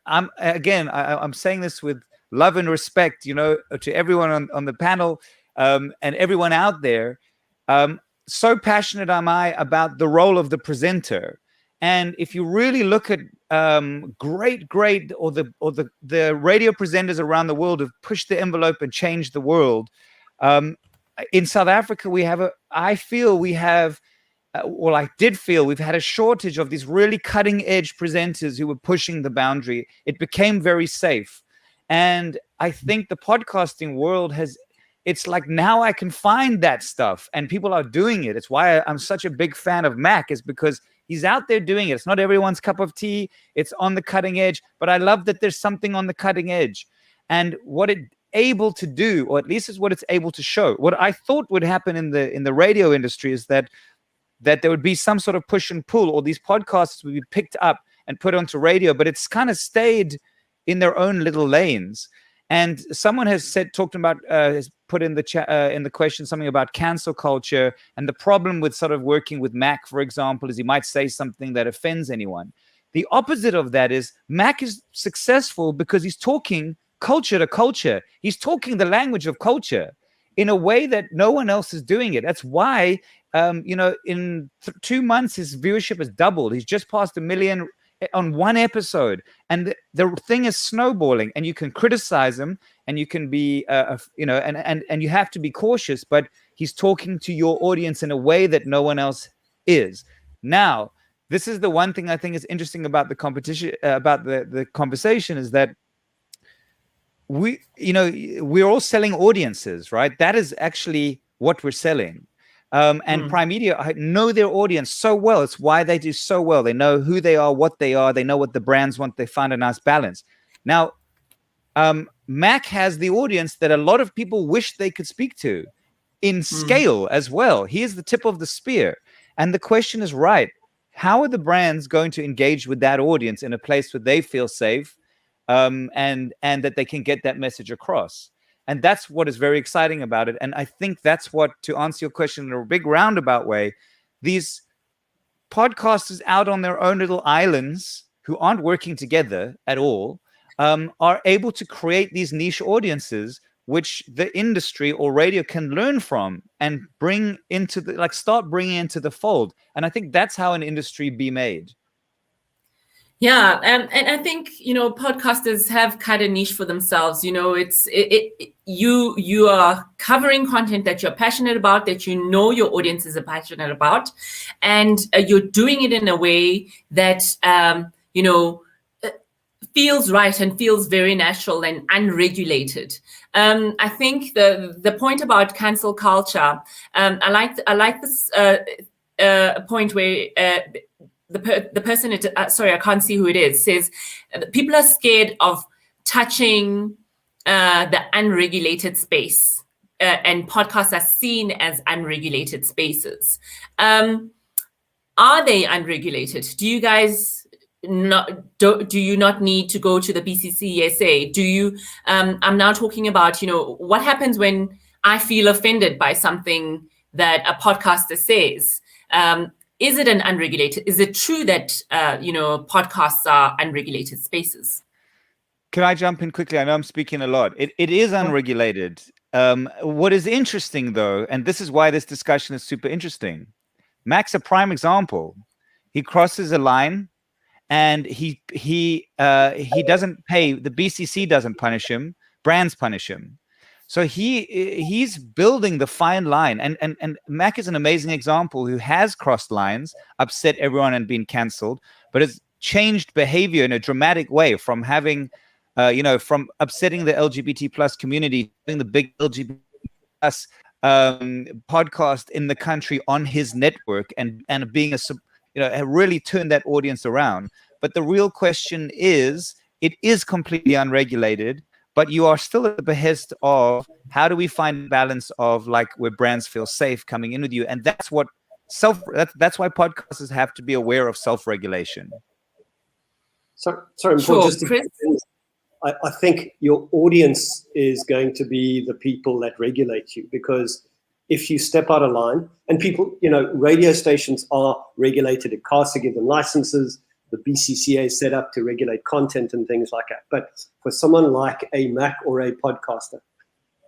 S5: I'm saying this with love and respect, to everyone on the panel and everyone out there. So passionate am I about the role of the presenter. And if you really look at great the radio presenters around the world have pushed the envelope and changed the world. In South Africa, I did feel we've had a shortage of these really cutting edge presenters who were pushing the boundary. It became very safe. And I think the podcasting world it's like now I can find that stuff and people are doing it. It's why I'm such a big fan of Mac, is because he's out there doing it. It's not everyone's cup of tea. It's on the cutting edge, but I love that there's something on the cutting edge. And what it's able to do, or at least is what it's able to show. What I thought would happen in the radio industry is that there would be some sort of push and pull, or these podcasts would be picked up and put onto radio, but it's kind of stayed in their own little lanes. And someone has put in the chat, in the question, something about cancel culture, and the problem with sort of working with Mac, for example, is he might say something that offends anyone. The opposite of that is Mac is successful because he's talking culture to culture. He's talking the language of culture. in a way that no one else is doing it. That's why, in 2 months, his viewership has doubled. He's just passed 1 million on one episode. And the thing is snowballing, and you can criticize him, and you can be, and you have to be cautious, but he's talking to your audience in a way that no one else is. Now, this is the one thing I think is interesting about the competition, about the conversation, is that we're all selling audiences, right? That is actually what we're selling. And Prime Media know their audience so well. It's why they do so well. They know who they are, what they are. They know what the brands want. They find a nice balance. Now, Mac has the audience that a lot of people wish they could speak to in scale as well. He is the tip of the spear. And the question is, right, how are the brands going to engage with that audience in a place where they feel safe, and that they can get that message across? And that's what is very exciting about it. And I think that's what, to answer your question in a big roundabout way, these podcasters out on their own little islands who aren't working together at all are able to create these niche audiences, which the industry or radio can learn from and bring into the, start bringing into the fold. And I think that's how an industry be made.
S1: Yeah, and I think, podcasters have kind of niche for themselves. You are covering content that you're passionate about, that your audiences are passionate about, and you're doing it in a way that feels right and feels very natural and unregulated. I think the point about cancel culture, I like this point where the person, sorry, I can't see who it is, says people are scared of touching the unregulated space, and podcasts are seen as unregulated spaces. Are they unregulated? Do you guys do you not need to go to the BCCSA? Do you? I'm now talking about what happens when I feel offended by something that a podcaster says. Is it an unregulated? Is it true that podcasts are unregulated spaces?
S5: Can I jump in quickly? I know I'm speaking a lot. It is unregulated. What is interesting, though, and this is why this discussion is super interesting. Mac's a prime example. He crosses a line, and he doesn't pay. The BCC doesn't punish him. Brands punish him. So he's building the fine line, and Mac is an amazing example who has crossed lines, upset everyone, and been cancelled, but has changed behavior in a dramatic way from having, from upsetting the LGBT plus community, doing the big LGBT plus podcast in the country on his network, and being really turned that audience around. But the real question is, it is completely unregulated. But you are still at the behest of how do we find balance of where brands feel safe coming in with you, and that's what that's why podcasters have to be aware of self-regulation.
S2: Sorry,
S1: sure,
S2: just I think your audience is going to be the people that regulate you, because if you step out of line, and people, radio stations are regulated, it costs to give them licenses. The BCCA is set up to regulate content and things like that. But for someone like a Mac or a podcaster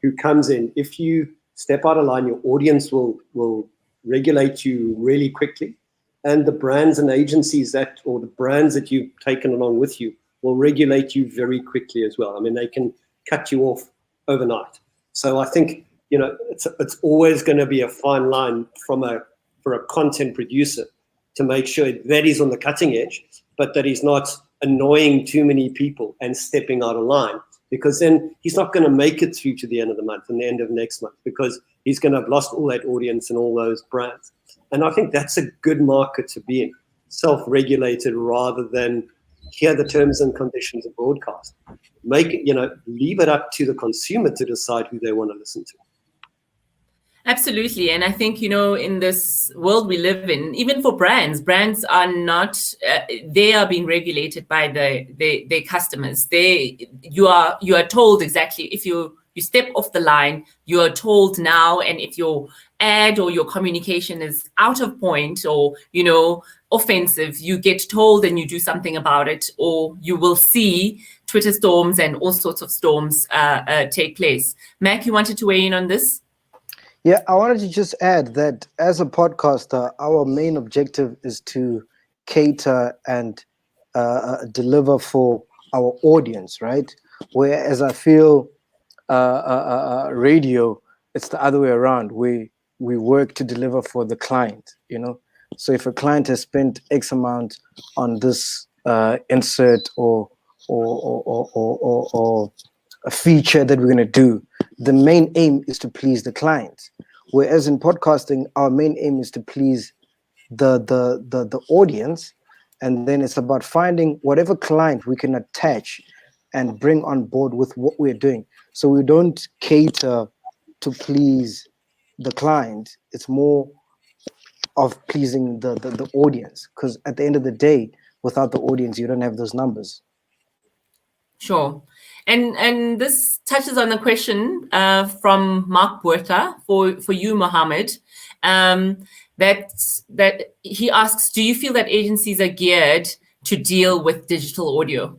S2: who comes in, if you step out of line, your audience will regulate you really quickly. And the brands and agencies or the brands that you've taken along with you will regulate you very quickly as well. I mean, they can cut you off overnight. So I think, it's always going to be a fine line for a content producer to make sure that he's on the cutting edge, but that he's not annoying too many people and stepping out of line, because then he's not going to make it through to the end of the month and the end of next month, because he's going to have lost all that audience and all those brands. And I think that's a good market to be in, self-regulated rather than here are the terms and conditions of broadcast. Leave it up to the consumer to decide who they want to listen to.
S1: Absolutely. And I think, in this world we live in, even for brands are not, they are being regulated by their customers. You are told exactly, if you step off the line, you are told now, and if your ad or your communication is out of point or, offensive, you get told and you do something about it, or you will see Twitter storms and all sorts of storms take place. Mac, you wanted to weigh in on this?
S4: Yeah, I wanted to just add that as a podcaster, our main objective is to cater and deliver for our audience, right? Whereas I feel radio, it's the other way around. We work to deliver for the client, you know. So if a client has spent X amount on this insert or a feature that we're going to do, the main aim is to please the client. Whereas in podcasting, our main aim is to please the audience, and then it's about finding whatever client we can attach and bring on board with what we're doing. So we don't cater to please the client. It's more of pleasing the audience, because at the end of the day, without the audience, you don't have those numbers.
S1: Sure. And this touches on the question from Mark Buerta for you, Mohammed, that he asks, do you feel that agencies are geared to deal with digital audio?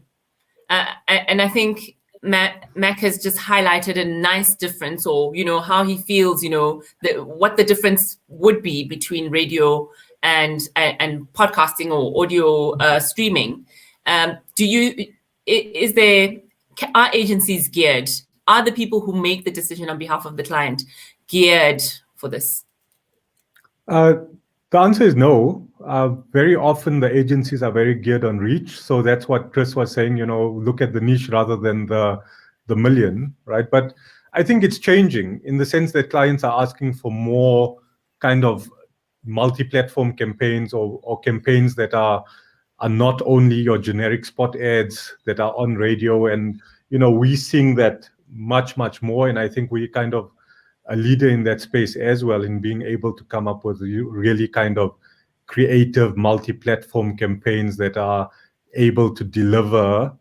S1: And I think Mac has just highlighted a nice difference, or, you know, how he feels, you know, what the difference would be between radio and podcasting or audio streaming. Are agencies geared? Are the people who make the decision on behalf of the client geared for this?
S3: The answer is no. Very often the agencies are very geared on reach. So that's what Chris was saying, you know, look at the niche rather than the million, right? But I think it's changing in the sense that clients are asking for more kind of multi-platform campaigns or campaigns that are not only your generic spot ads that are on radio. And, you know, we're seeing that much more. And I think we kind of a leader in that space as well, in being able to come up with really kind of creative multi-platform campaigns that are able to deliver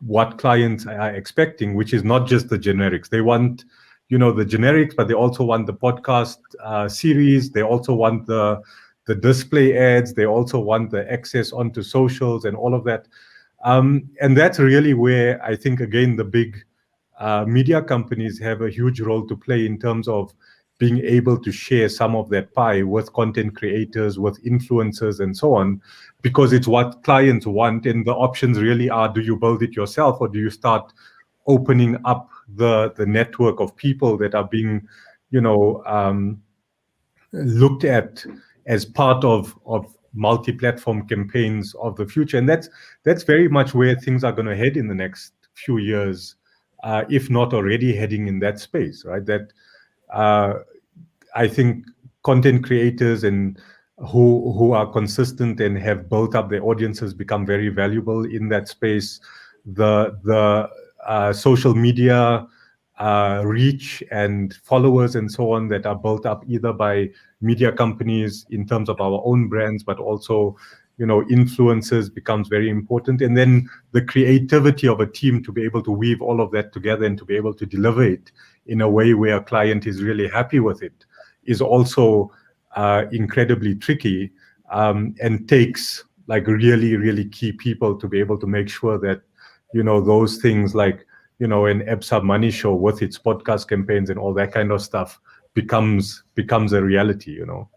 S3: what clients are expecting, which is not just the generics. They want, you know, the generics, but they also want the podcast series. They also want the display ads. They also want the access onto socials and all of that. And that's really where I think, again, the big media companies have a huge role to play in terms of being able to share some of that pie with content creators, with influencers, and so on, because it's what clients want. And the options really are, do you build it yourself, or do you start opening up the network of people that are being, you know, looked at as part of multi-platform campaigns of the future. And that's very much where things are going to head in the next few years, if not already heading in that space, right? That I think content creators and who are consistent and have built up their audiences become very valuable in that space. The social media reach and followers and so on that are built up either by media companies in terms of our own brands, but also, you know, influencers becomes very important. And then the creativity of a team to be able to weave all of that together and to be able to deliver it in a way where a client is really happy with it is also incredibly tricky, and takes like really key people to be able to make sure that, you know, those things like, you know, an EBSA Money Show with its podcast campaigns and all that kind of stuff becomes a reality, you know.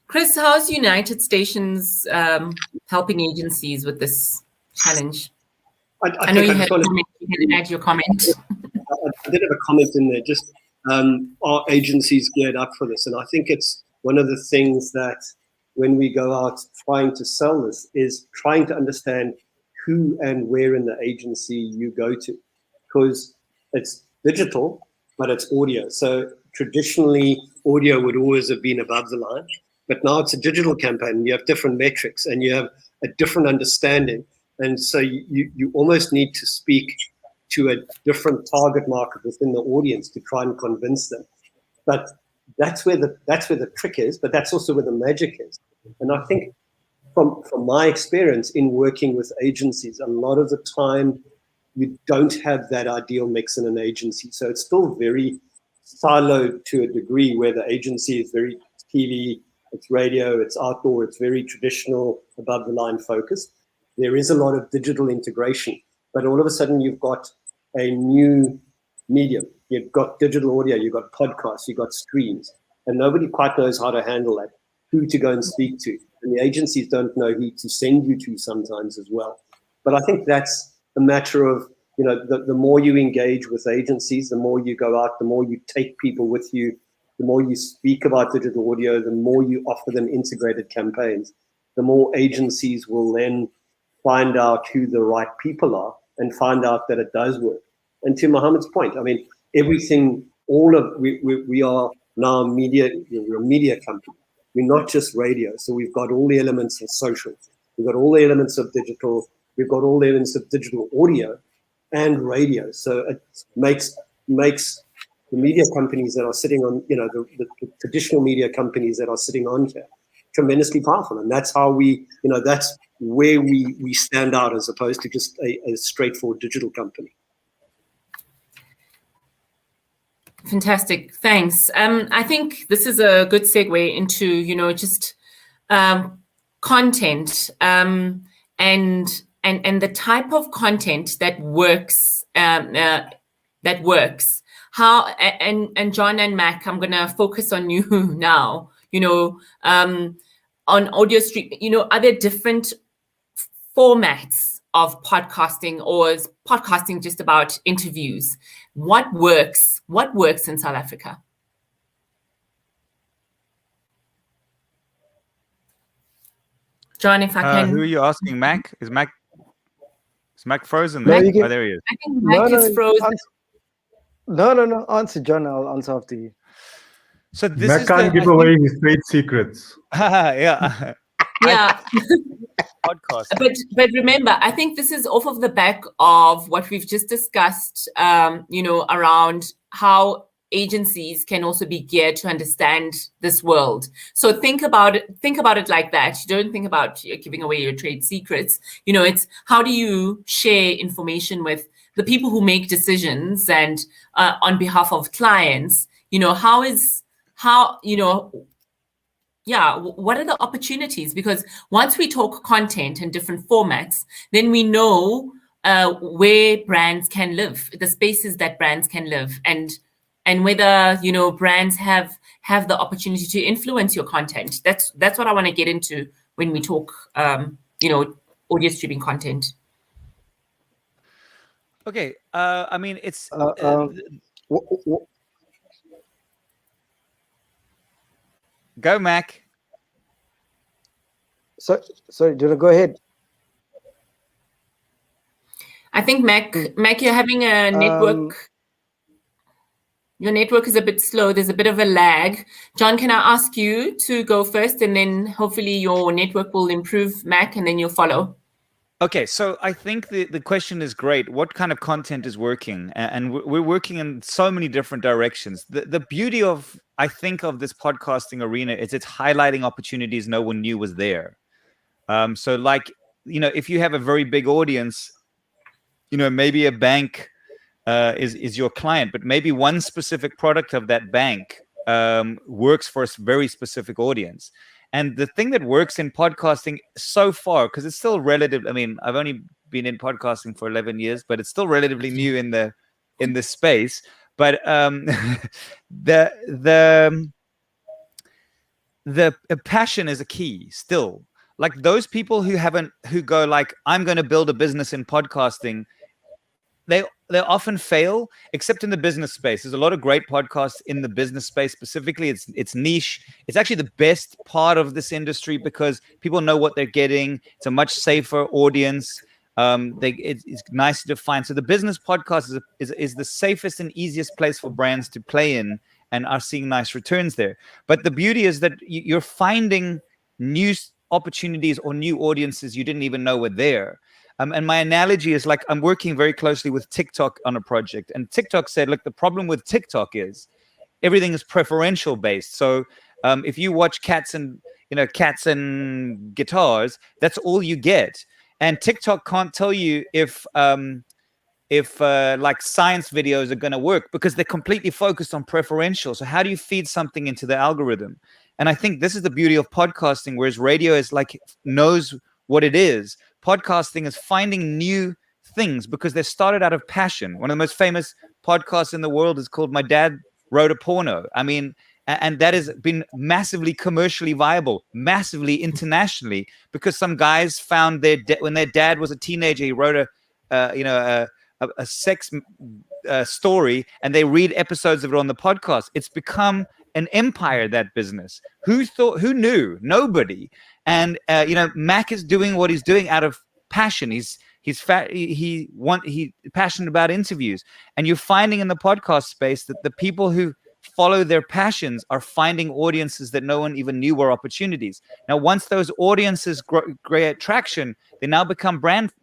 S1: Chris, how's United Stations helping agencies with this challenge? I know you had a comment. You can add your comment.
S2: I did have a comment in there. Just are agencies geared up for this? And I think it's one of the things that when we go out trying to sell this is trying to understand who and where in the agency you go to, because it's digital, but it's audio. So traditionally, audio would always have been above the line, but now it's a digital campaign. You have different metrics and you have a different understanding. And so you almost need to speak to a different target market within the audience to try and convince them. But that's where the trick is, but that's also where the magic is. And I think from my experience in working with agencies, a lot of the time you don't have that ideal mix in an agency. So it's still very siloed to a degree, where the agency is very TV, it's radio, it's outdoor, it's very traditional, above the line focused. There is a lot of digital integration, but all of a sudden you've got a new medium. You've got digital audio, you've got podcasts, you've got streams, and nobody quite knows how to handle that, who to go and speak to. And the agencies don't know who to send you to sometimes as well. But I think that's a matter of, the more you engage with agencies, the more you go out, the more you take people with you, the more you speak about digital audio, the more you offer them integrated campaigns, the more agencies will then find out who the right people are and find out that it does work. And to Mohammed's point, I mean, everything, we are now media, we're a media company. We're not just radio. So we've got all the elements of social. We've got all the elements of digital. We've got all the elements of digital audio and radio. So it makes the media companies that are sitting on, the traditional media companies that are sitting on here tremendously powerful. And that's how that's where we stand out as opposed to just a straightforward digital company.
S1: Fantastic, thanks. I think this is a good segue into, just content and the type of content that works. How and John and Mac, I'm gonna focus on you now. On audio stream, are there different formats of podcasting, or is podcasting just about interviews? What works in South Africa? John, if I can.
S5: Who are you asking, Mac? Is Mac frozen
S4: No,
S5: there?
S4: you can-
S5: Oh, there he is.
S1: I think Mac is frozen.
S4: No. Answer, John. I'll answer after you.
S5: So this
S3: Mac
S5: is
S3: can't give away his trade secrets.
S5: yeah.
S1: Yeah.
S5: Podcast.
S1: But remember, I think this is off of the back of what we've just discussed, around how agencies can also be geared to understand this world. So think about it like that. You don't think about giving away your trade secrets. It's how do you share information with the people who make decisions and on behalf of clients, what are the opportunities? Because once we talk content in different formats, then we know where brands can live, the spaces that brands can live, and whether brands have the opportunity to influence your content. That's what I want to get into when we talk audio streaming content.
S5: Okay. I mean, it's go, Mac.
S4: Sorry, do you go ahead?
S1: I think Mac, you're having a network. Your network is a bit slow. There's a bit of a lag. John, can I ask you to go first, and then hopefully your network will improve, Mac, and then you'll follow.
S5: Okay, so I think the question is great. What kind of content is working? And we're working in so many different directions. The beauty of, I think, of this podcasting arena is it's highlighting opportunities no one knew was there. So like, if you have a very big audience, maybe a bank is your client, but maybe one specific product of that bank works for a very specific audience. And the thing that works in podcasting so far, because it's still relative. I mean, I've only been in podcasting for 11 years, but it's still relatively new in the space. But the passion is a key still. Like those people who go like, I'm going to build a business in podcasting, they often fail, except in the business space. There's a lot of great podcasts in the business space. Specifically, it's niche. It's actually the best part of this industry because people know what they're getting. It's a much safer audience. It's nice to find. So the business podcast is the safest and easiest place for brands to play in, and are seeing nice returns there. But the beauty is that you're finding new opportunities or new audiences you didn't even know were there. And my analogy is like I'm working very closely with TikTok on a project, and TikTok said, look, the problem with TikTok is everything is preferential based. So if you watch cats and guitars, that's all you get. And TikTok can't tell you if like science videos are going to work because they're completely focused on preferential. So how do you feed something into the algorithm? And I think this is the beauty of podcasting, whereas radio is like knows what it is. Podcasting is finding new things because they started out of passion. One of the most famous podcast in the world is called My Dad Wrote a Porno. I mean, and that has been massively commercially viable, massively internationally, because some guys found when their dad was a teenager, he wrote a sex story, and they read episodes of it on the podcast. It's become an empire, that business. Who knew? Nobody. And Mac is doing what he's doing out of passion. He's passionate about interviews, and you're finding in the podcast space that the people who follow their passions are finding audiences that no one even knew were opportunities. Now, once those audiences create traction, they now become brand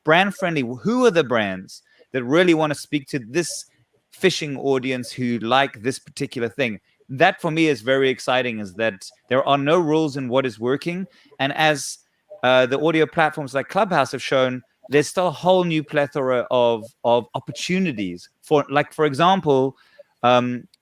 S5: friendly. Who are the brands that really want to speak to this fishing audience who like this particular thing? That for me is very exciting, is that there are no rules in what is working. And as the audio platforms like Clubhouse have shown, there's still a whole new plethora of opportunities for example,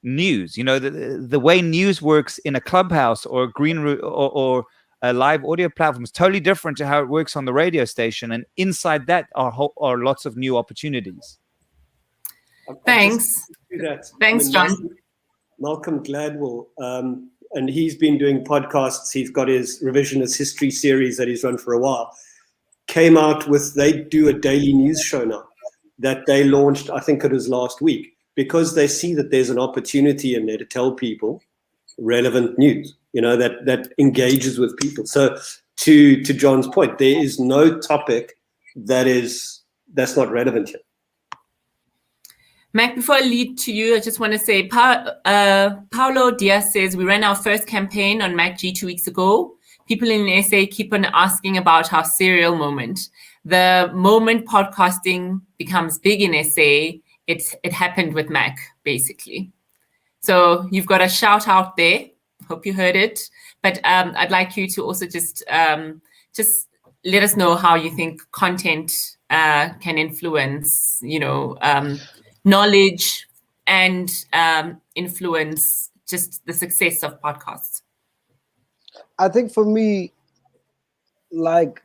S5: news. The way news works in a Clubhouse or a green room or a live audio platform is totally different to how it works on the radio station. And inside that are lots of new opportunities.
S1: Thanks. Thanks, John.
S2: Malcolm Gladwell, and he's been doing podcasts. He's got his revisionist history series that he's run for a while. Came out with, they do a daily news show now that they launched, I think it was last week, because they see that there's an opportunity in there to tell people relevant news, that engages with people. So to John's point, there is no topic that's not relevant here.
S1: Mac, before I lead to you, I just want to say, Paulo Diaz says, we ran our first campaign on MacG 2 weeks ago. People in SA keep on asking about our serial moment. The moment podcasting becomes big in SA, it happened with Mac, basically. So you've got a shout out there. Hope you heard it. But I'd like you to also just let us know how you think content can influence, knowledge and influence just the success of podcasts.
S4: I think for me, like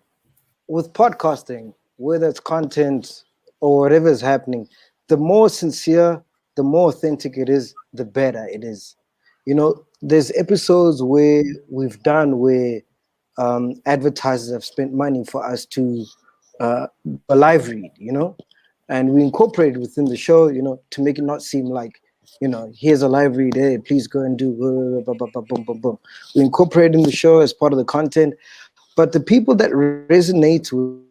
S4: with podcasting, whether it's content or whatever is happening, the more sincere, the more authentic it is, the better it is. There's episodes where we've done where advertisers have spent money for us to a live read, and we incorporated within the show, to make it not seem like, here's a live read, hey, please go and do boom. We incorporate in the show as part of the content, but the people that resonate with.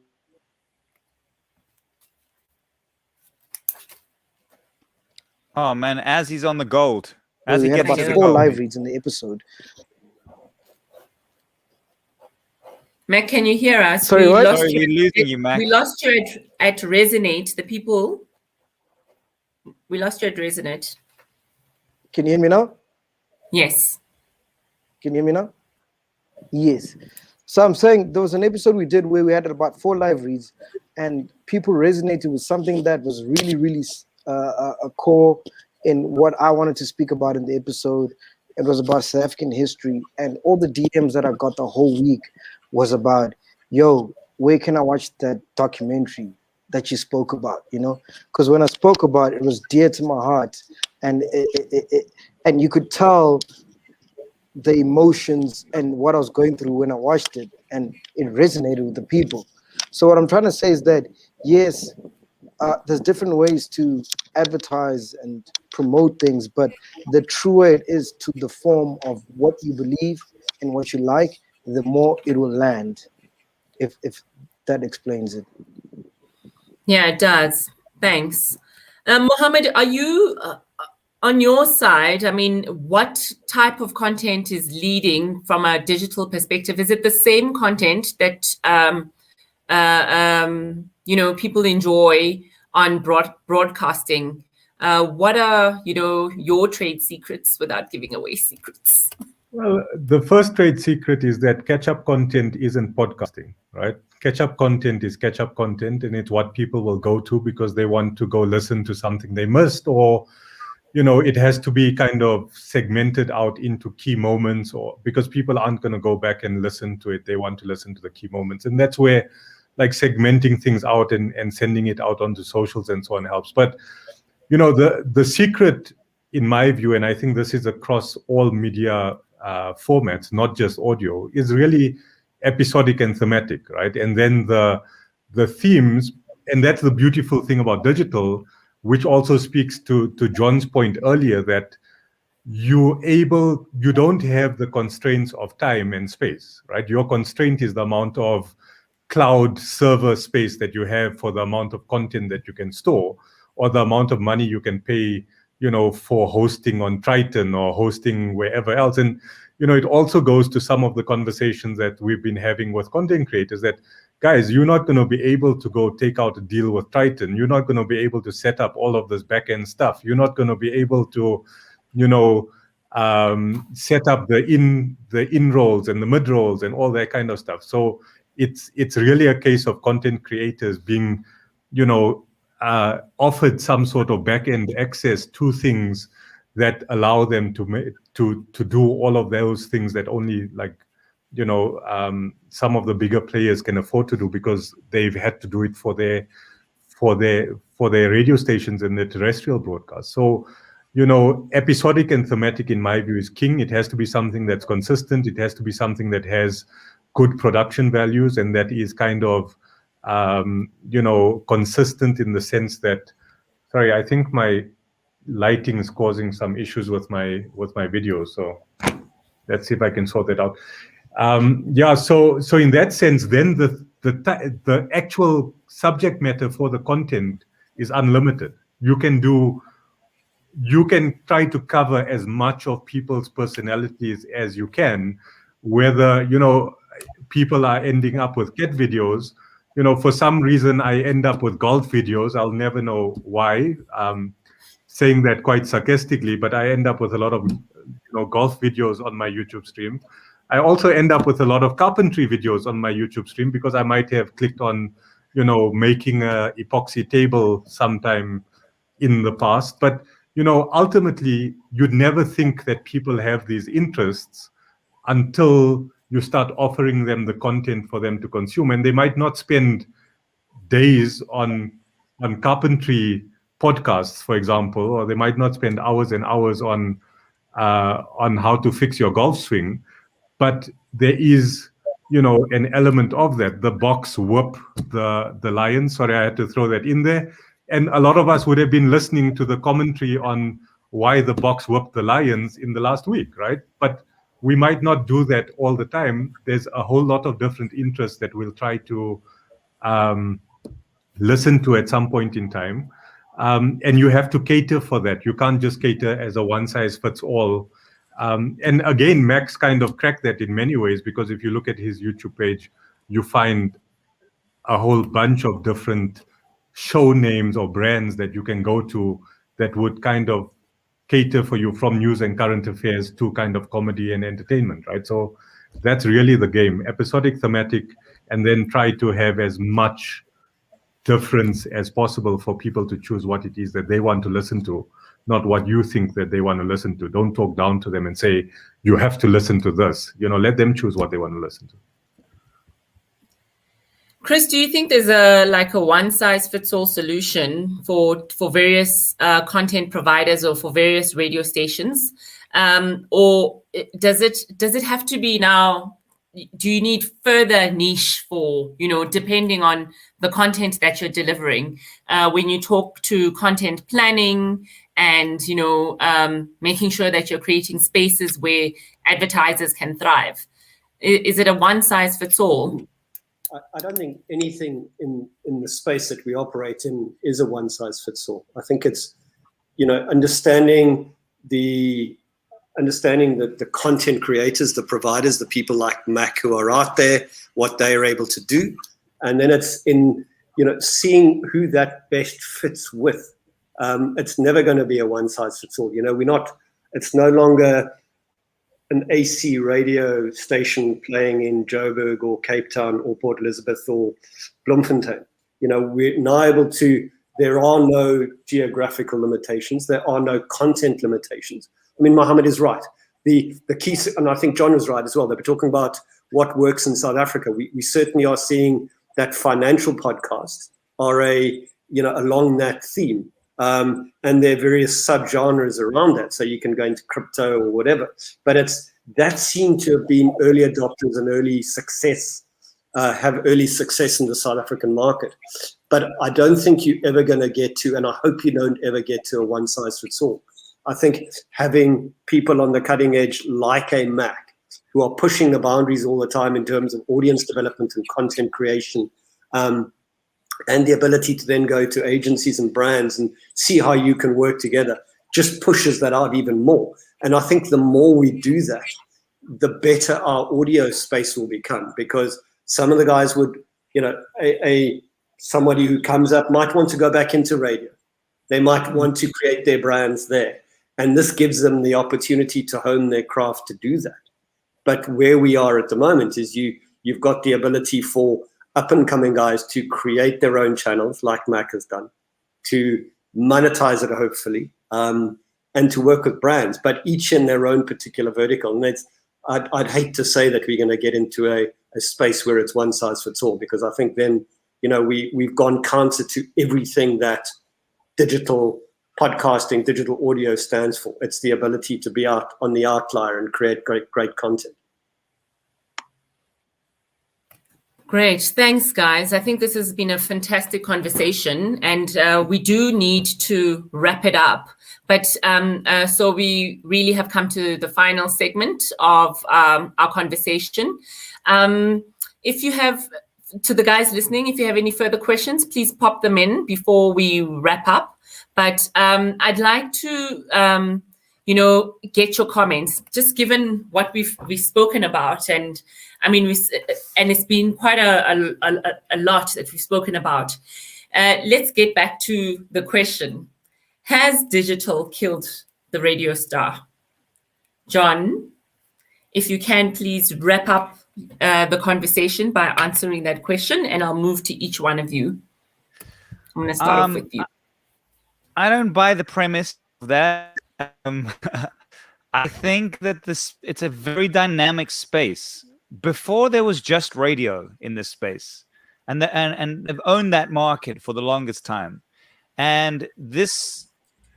S5: Oh man, as he's on the gold. As
S4: We
S5: he
S4: had
S5: gets
S4: about
S5: to the
S4: 4
S5: gold.
S4: live reads in the episode.
S1: Mac, can you hear us?
S4: Sorry, what?
S5: Sorry, we're losing you, Mac.
S1: We lost you at Resonate. The people, we lost you at Resonate.
S4: Can you hear me now?
S1: Yes.
S4: Can you hear me now? Yes. So I'm saying there was an episode we did where we had about 4 live reads, and people resonated with something that was really, really a core in what I wanted to speak about in the episode. It was about South African history, and all the DMs that I got the whole week was about, yo, where can I watch that documentary that you spoke about, Because when I spoke about it, it was dear to my heart, and and you could tell the emotions and what I was going through when I watched it, and it resonated with the people. So what I'm trying to say is that, yes, there's different ways to advertise and promote things, but the truer it is to the form of what you believe and what you like, the more it will land, if that explains it.
S1: Yeah, it does. Thanks. Mohammed, are you on your side? I mean, what type of content is leading from a digital perspective? Is it the same content that people enjoy on broadcasting? What are your trade secrets without giving away secrets?
S3: Well, the first trade secret is that catch-up content isn't podcasting, right? Catch-up content is catch-up content, and it's what people will go to because they want to go listen to something they missed, or, it has to be kind of segmented out into key moments, or because people aren't going to go back and listen to it. They want to listen to the key moments. And that's where like segmenting things out and sending it out onto socials and so on helps. But you know, the secret, in my view, and I think this is across all media formats, not just audio, is really episodic and thematic, right? And then the themes, and that's the beautiful thing about digital, which also speaks to John's point earlier, that you don't have the constraints of time and space, right? Your constraint is the amount of cloud server space that you have for the amount of content that you can store, or the amount of money you can pay, you know, for hosting on Triton or hosting wherever else. And, you know, it also goes to some of the conversations that we've been having with content creators that, guys, you're not going to be able to go take out a deal with Triton. You're not going to be able to set up all of this back-end stuff. You're not going to be able to, you know, set up the in rolls and the mid rolls and all that kind of stuff. So it's really a case of content creators being, you know, offered some sort of back-end access to things that allow them to do all of those things that only, like, you know, some of the bigger players can afford to do, because they've had to do it for their radio stations and their terrestrial broadcasts. So, you know, episodic and thematic, in my view, is king. It has to be something that's consistent. It has to be something that has good production values, and that is kind of, you know, consistent in the sense that, sorry, I think my lighting is causing some issues with my video. So let's see if I can sort that out. Yeah, so in that sense, then the actual subject matter for the content is unlimited. You can try to cover as much of people's personalities as you can, whether, you know, people are ending up with cat videos. You know, for some reason, I end up with golf videos. I'll never know why. Saying that quite sarcastically, but I end up with a lot of, you know, golf videos on my YouTube stream. I also end up with a lot of carpentry videos on my YouTube stream, because I might have clicked on, you know, making a epoxy table sometime in the past. But, you know, ultimately, you'd never think that people have these interests until you start offering them the content for them to consume. And they might not spend days on carpentry podcasts, for example, or they might not spend hours and hours on how to fix your golf swing. But there is, you know, an element of that. The box whoop the lions. Sorry, I had to throw that in there. And a lot of us would have been listening to the commentary on why the box whooped the lions in the last week, right? But we might not do that all the time. There's a whole lot of different interests that we'll try to listen to at some point in time. And you have to cater for that. You can't just cater as a one-size-fits-all. And again, Max kind of cracked that in many ways, because if you look at his YouTube page, you find a whole bunch of different show names or brands that you can go to that would kind of cater for you, from news and current affairs to kind of comedy and entertainment, right? So that's really the game: episodic, thematic, and then try to have as much difference as possible for people to choose what it is that they want to listen to, not what you think that they want to listen to. Don't talk down to them and say, you have to listen to this. You know, let them choose what they want to listen to.
S1: Chris, do you think there's a one-size-fits-all solution for various content providers or for various radio stations, or does it have to be now? Do you need further niche for, you know, depending on the content that you're delivering? When you talk to content planning and, you know, making sure that you're creating spaces where advertisers can thrive, is it a one-size-fits-all?
S2: I don't think anything in the space that we operate in is a one-size-fits-all. I think it's, you know, understanding the content creators, the providers, the people like Mac who are out there, what they are able to do, and then it's in, you know, seeing who that best fits with. It's never going to be a one-size-fits-all. You know, it's no longer an AC radio station playing in Joburg or Cape Town or Port Elizabeth or Bloemfontein. You know, we're now able to, there are no geographical limitations. There are no content limitations. I mean, Mohammed is right. The key, and I think John was right as well, they were talking about what works in South Africa. We certainly are seeing that financial podcasts are along that theme. And there are various subgenres around that. So you can go into crypto or whatever. But that seemed to have been early adopters and early success, have early success in the South African market. But I don't think you're ever going to get to, and I hope you don't ever get to, a one size fits all. I think having people on the cutting edge like a Mac, who are pushing the boundaries all the time in terms of audience development and content creation, and the ability to then go to agencies and brands and see how you can work together, just pushes that out even more. And I think the more we do that, the better our audio space will become, because some of the guys would, somebody who comes up might want to go back into radio. They might want to create their brands there. And this gives them the opportunity to hone their craft to do that. But where we are at the moment is you've got the ability for up-and-coming guys to create their own channels, like Mac has done, to monetize it, hopefully, and to work with brands, but each in their own particular vertical. And I'd hate to say that we're going to get into a space where it's one size fits all, because I think then, we've gone counter to everything that digital podcasting, digital audio stands for. It's the ability to be out on the outlier and create great content.
S1: Great. Thanks, guys. I think this has been a fantastic conversation, and we do need to wrap it up. But so we really have come to the final segment of our conversation. If you have, to the guys listening, if you have any further questions, please pop them in before we wrap up. But I'd like to, get your comments, just given what we've spoken about. And I mean, and it's been quite a lot that we've spoken about. Let's get back to the question. Has digital killed the radio star? John, if you can, please wrap up the conversation by answering that question, and I'll move to each one of you. I'm going to start off with you.
S5: I don't buy the premise of that. I think that it's a very dynamic space. Before, there was just radio in this space, and they've owned that market for the longest time. And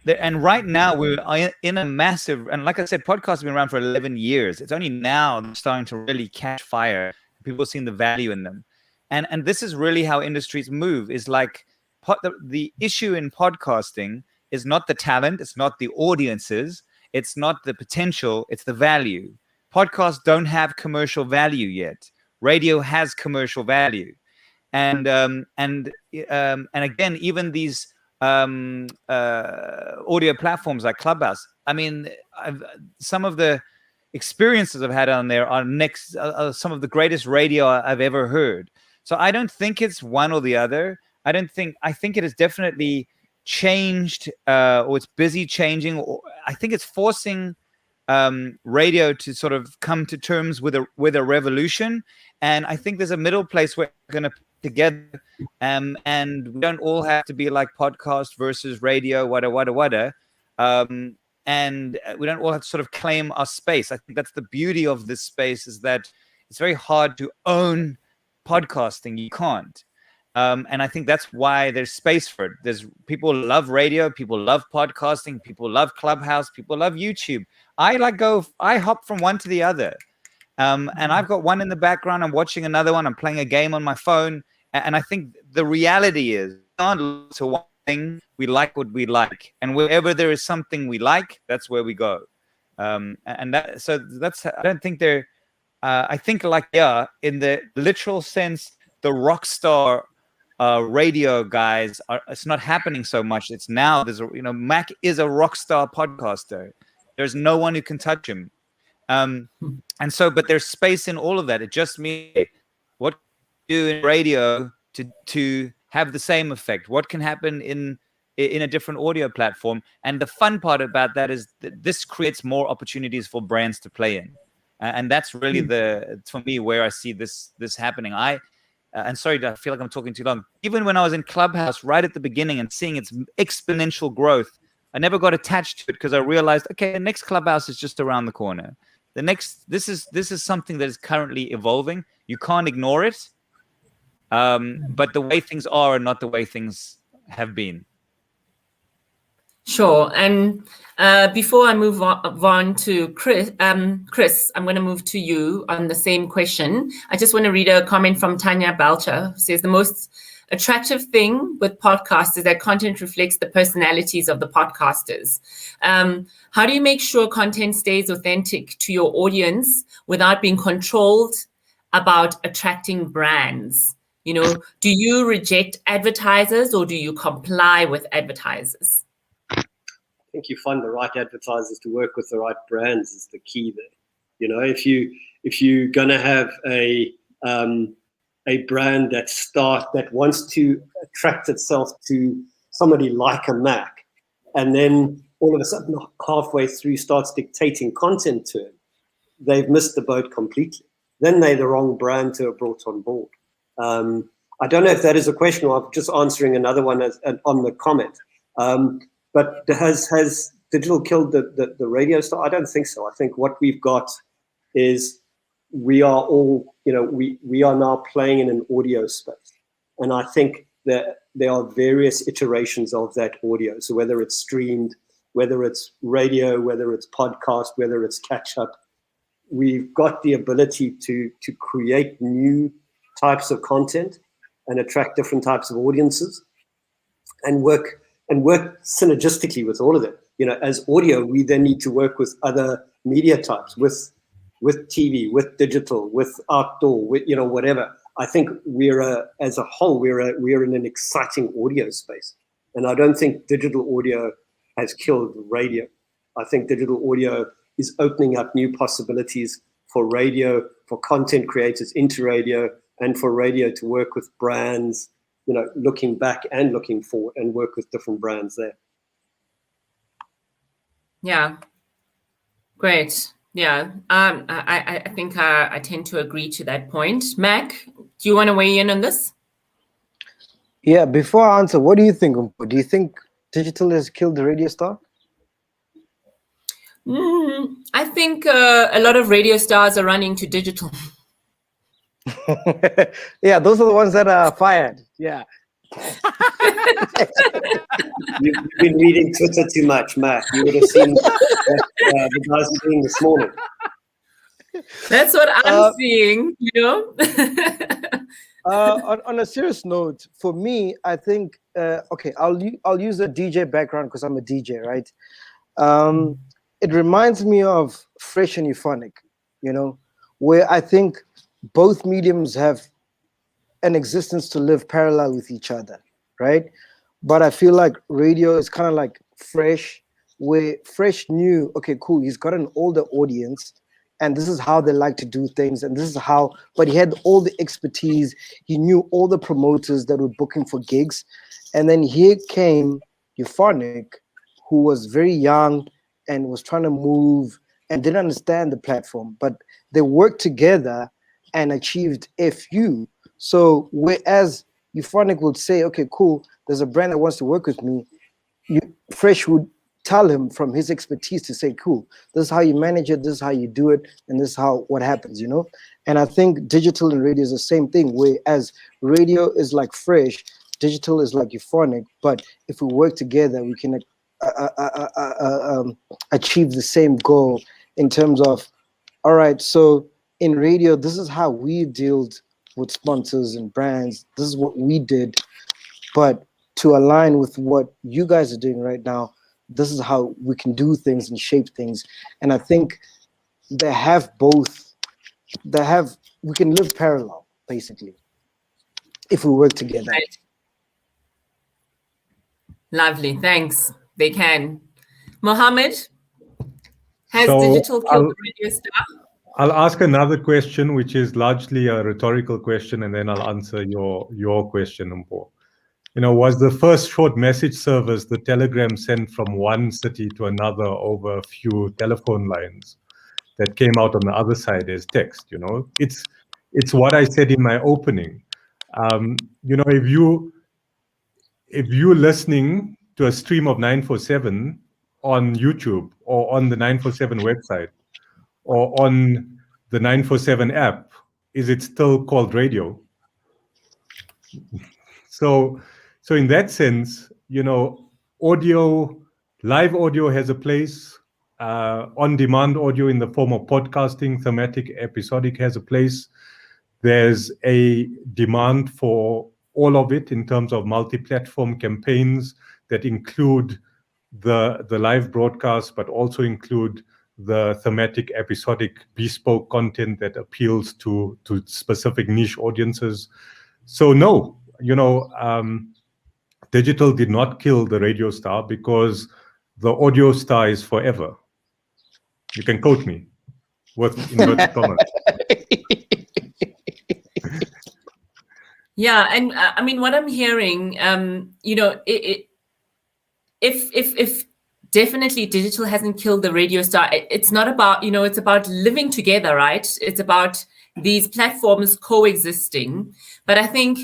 S5: right now we're in a massive, and like I said, podcasts have been around for 11 years. It's only now they're starting to really catch fire. People are seeing the value in them, and this is really how industries move. Is like the issue in podcasting is not the talent, it's not the audiences, it's not the potential, it's the value. Podcasts don't have commercial value yet. Radio has commercial value, and again, even these audio platforms like Clubhouse. I mean, some of the experiences I've had on there are some of the greatest radio I've ever heard. So I don't think it's one or the other. I think it has definitely changed, or it's busy changing. Or I think it's forcing radio to sort of come to terms with a revolution. And I think there's a middle place where we're going to put together, and we don't all have to be like podcast versus radio, wada. And we don't all have to sort of claim our space. I think that's the beauty of this space, is that it's very hard to own podcasting. You can't. And I think that's why there's space for it. There's people love radio, people love podcasting, people love Clubhouse, people love YouTube. I hop from one to the other. And I've got one in the background. I'm watching another one. I'm playing a game on my phone. And I think the reality is, to one thing, we like what we like. And wherever there is something we like, that's where we go. I don't think they're, I think in the literal sense, the rock star radio guys it's not happening so much. It's now Mac is a rock star podcaster. There's no one who can touch him. But there's space in all of that. It just means what you do in radio to have the same effect. What can happen in a different audio platform? And the fun part about that is that this creates more opportunities for brands to play in. And that's really for me, where I see this happening. And sorry, I feel like I'm talking too long. Even when I was in Clubhouse right at the beginning and seeing its exponential growth, I never got attached to it, because I realized, okay, the next Clubhouse is just around the corner. This is something that is currently evolving. You can't ignore it. But the way things are not the way things have been.
S1: Sure. And before I move on to Chris, Chris, I'm going to move to you on the same question. I just want to read a comment from Tanya Belcher, who says the most attractive thing with podcasts is that content reflects the personalities of the podcasters. How do you make sure content stays authentic to your audience without being controlled about attracting brands? You know, do you reject advertisers or do you comply with advertisers?
S2: I think you find the right advertisers to work with the right brands is the key there. You know, if you're gonna have a brand that wants to attract itself to somebody like a Mac, and then all of a sudden halfway through starts dictating content to him, they've missed the boat completely. Then they're the wrong brand to have brought on board. I don't know if that is a question, or I'm just answering another one on the comment. But has digital killed the radio star? I don't think so. I think what we've got is we are all, you know, we are now playing in an audio space. And I think that there are various iterations of that audio. So whether it's streamed, whether it's radio, whether it's podcast, whether it's catch up, we've got the ability to create new types of content and attract different types of audiences and work synergistically with all of them. You know, as audio, we then need to work with other media types, with TV, with digital, with outdoor, with, you know, whatever. I think as a whole, we're in an exciting audio space. And I don't think digital audio has killed radio. I think digital audio is opening up new possibilities for radio, for content creators into radio, and for radio to work with brands, you know, looking back and looking forward, and work with different brands there.
S1: Yeah, great. Yeah, I think I tend to agree to that point. Mac, do you want to weigh in on this?
S4: Yeah, before I answer, what do you think? Do you think digital has killed the radio star?
S1: I think a lot of radio stars are running to digital.
S4: Yeah, those are the ones that are fired. Yeah.
S2: You've been reading Twitter too much, Matt. You would have seen what the guys are doing this morning.
S1: That's what I'm seeing, you know.
S4: On a serious note, for me, I think okay, I'll use a DJ background because I'm a DJ, right? It reminds me of Fresh and Euphonic, you know, where I think both mediums have an existence to live parallel with each other, right? But I feel like radio is kind of like Fresh, where Fresh knew, okay, cool, he's got an older audience, and this is how they like to do things, and this is how, but he had all the expertise, he knew all the promoters that were booking for gigs, and then here came Euphonic, who was very young and was trying to move and didn't understand the platform, but they worked together and achieved FU. So whereas Euphonic would say, okay, cool, there's a brand that wants to work with me, Fresh would tell him from his expertise to say, cool, this is how you manage it, this is how you do it, and this is how what happens, you know? And I think digital and radio is the same thing, whereas radio is like Fresh, digital is like Euphonic, but if we work together, we can achieve the same goal in terms of, all right, so in radio, this is how we deal with sponsors and brands. This is what we did, but to align with what you guys are doing right now, this is how we can do things and shape things. And I think they have both. We can live parallel, basically, if we work together.
S1: Right. Lovely, thanks. They can. Mohammed, has digital killed the radio star?
S3: I'll ask another question, which is largely a rhetorical question, and then I'll answer your question, Mpo. You know, was the first short message service the telegram sent from one city to another over a few telephone lines that came out on the other side as text? You know, it's what I said in my opening. You know, if you're listening to a stream of 947 on YouTube or on the 947 website or on the 947 app, is it still called radio? So in that sense, you know, audio Live audio has a place. On-demand audio in the form of podcasting, thematic, episodic has a place. There's a demand for all of it in terms of multi-platform campaigns that include the live broadcast, but also include the thematic, episodic, bespoke content that appeals to specific niche audiences. So no, digital did not kill the radio star because the audio star is forever. You can quote me with inverted commas.
S1: Yeah, and I mean, what I'm hearing, if definitely digital hasn't killed the radio star, it's not about, it's about living together, right? It's about these platforms coexisting. But I think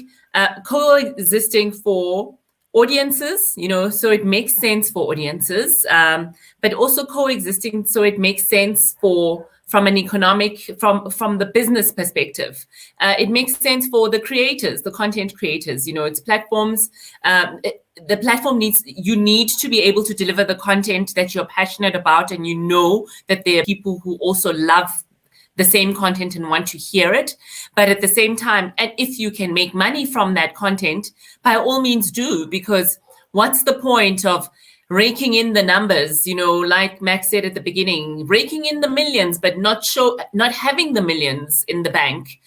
S1: coexisting for audiences, so it makes sense for audiences, but also coexisting so it makes sense from an economic, from the business perspective. It makes sense for the creators, the content creators. It's platforms. The platform you need to be able to deliver the content that you're passionate about, and that there are people who also love the same content and want to hear it. But at the same time, and if you can make money from that content, by all means do, because what's the point of raking in the numbers, like Max said at the beginning, raking in the millions, but not having the millions in the bank.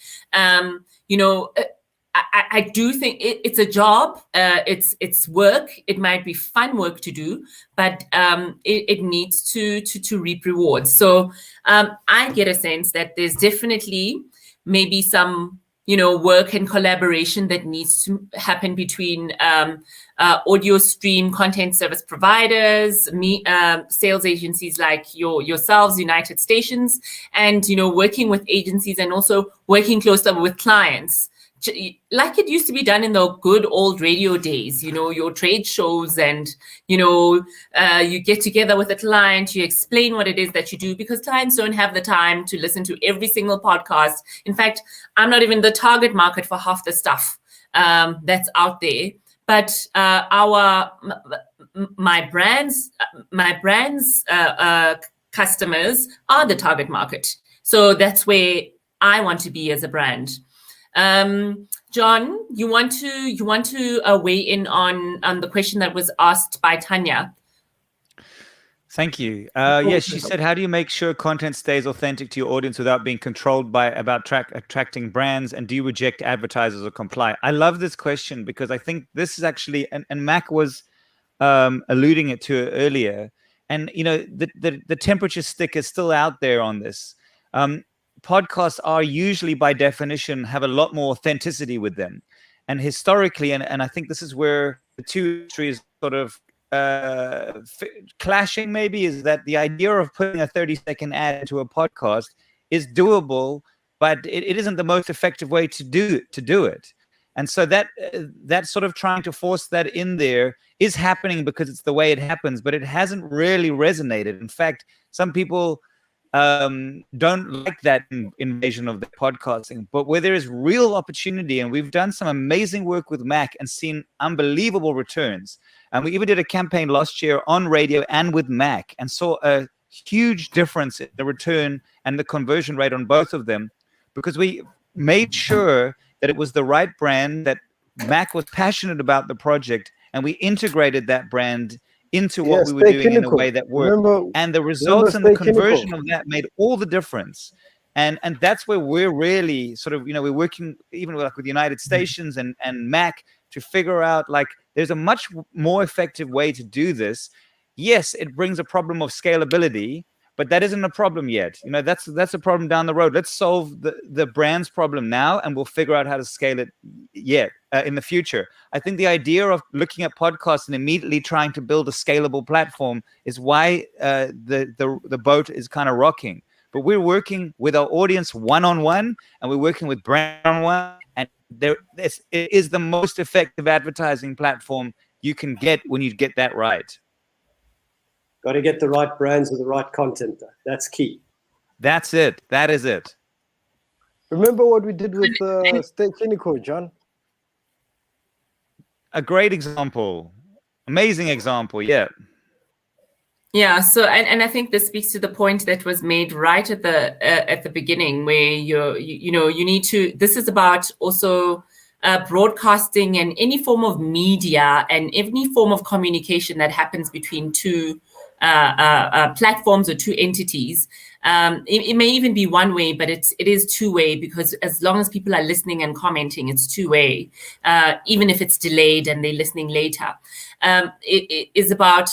S1: I do think it's a job. It's work. It might be fun work to do, but it needs to reap rewards. So I get a sense that there's definitely maybe some work and collaboration that needs to happen between audio stream content service providers, sales agencies like yourselves, United Stations, and working with agencies and also working closer with clients, like it used to be done in the good old radio days. Your trade shows, and you get together with a client, you explain what it is that you do, because clients don't have the time to listen to every single podcast. In fact, I'm not even the target market for half the stuff that's out there. But my brand's customers are the target market. So that's where I want to be as a brand. John, you want to weigh in on the question that was asked by Tanya?
S5: Thank you. Yes, she said, how do you make sure content stays authentic to your audience without being controlled by attracting brands? And do you reject advertisers or comply? I love this question because I think this is actually, and Mac was alluding it to earlier. And, the temperature stick is still out there on this. Podcasts are usually, by definition, have a lot more authenticity with them. And historically, and I think this is where the two industries sort of clashing maybe, is that the idea of putting a 30-second ad into a podcast is doable, but it isn't the most effective way to do it. And so that sort of trying to force that in there is happening because it's the way it happens, but it hasn't really resonated. In fact, some people don't like that invasion of the podcasting, but where there is real opportunity, and we've done some amazing work with Mac and seen unbelievable returns. And we even did a campaign last year on radio and with Mac and saw a huge difference in the return and the conversion rate on both of them, because we made sure that it was the right brand, that Mac was passionate about the project, and we integrated that brand into what we were doing in a way that worked. And the results and the conversion of that made all the difference. And that's where we're really sort of, we're working even with the United Stations and Mac to figure out, like, there's a much more effective way to do this. Yes, it brings a problem of scalability, but that isn't a problem yet. That's a problem down the road. Let's solve the brand's problem now, and we'll figure out how to scale it in the future. I think the idea of looking at podcasts and immediately trying to build a scalable platform is why the boat is kind of rocking. But we're working with our audience one-on-one, and we're working with brand one-on-one, and it is the most effective advertising platform you can get when you get that right.
S2: Got to get the right brands with the right content. That's key.
S5: That's it. That is it.
S4: Remember what we did with Stay Clinical, John?
S5: A great example. Amazing example, yeah.
S1: Yeah, so and I think this speaks to the point that was made right at the beginning, where you need to. This is about also broadcasting and any form of media and any form of communication that happens between two platforms or two entities. It may even be one way, but it is two way, because as long as people are listening and commenting, it's two way, even if it's delayed and they're listening later. It is about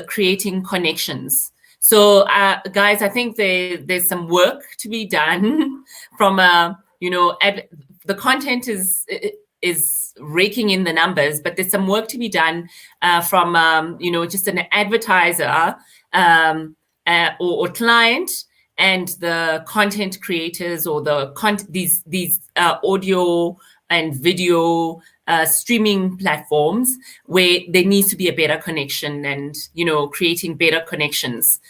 S1: creating connections. So, guys, I think there's some work to be done from the content is raking in the numbers, but there's some work to be done from just an advertiser or client and the content creators or these audio and video streaming platforms, where there needs to be a better connection and creating better connections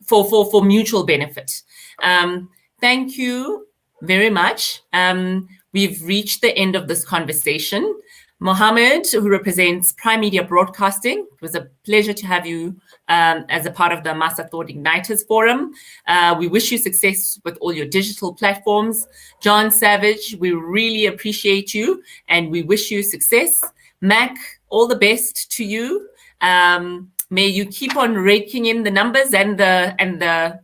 S1: for mutual benefit. Thank you very much. We've reached the end of this conversation. Mohammed, who represents Prime Media Broadcasting, it was a pleasure to have you as a part of the Amasa Thought Igniters Forum. We wish you success with all your digital platforms. John Savage, we really appreciate you and we wish you success. Mac, all the best to you. May you keep on raking in the numbers and the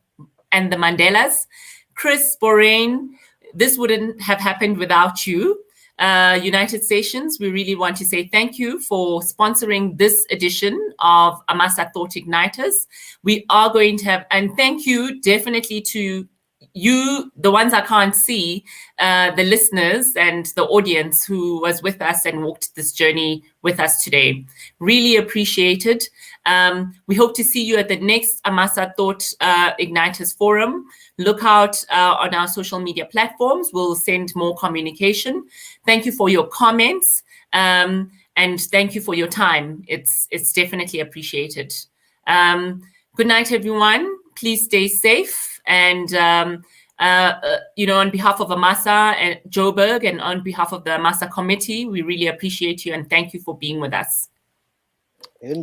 S1: Mandelas. Chris Borain, this wouldn't have happened without you. United Stations, we really want to say thank you for sponsoring this edition of Amasa Thought Igniters. We are going to have, and thank you definitely to you, the ones I can't see, the listeners and the audience who was with us and walked this journey with us today. Really appreciate it. We hope to see you at the next Amasa Thought Igniters Forum. Look out on our social media platforms. We'll send more communication. Thank you for your comments and thank you for your time. It's definitely appreciated. Good night, everyone. Please stay safe. And, on behalf of Amasa and Joburg and on behalf of the Amasa committee, we really appreciate you and thank you for being with us.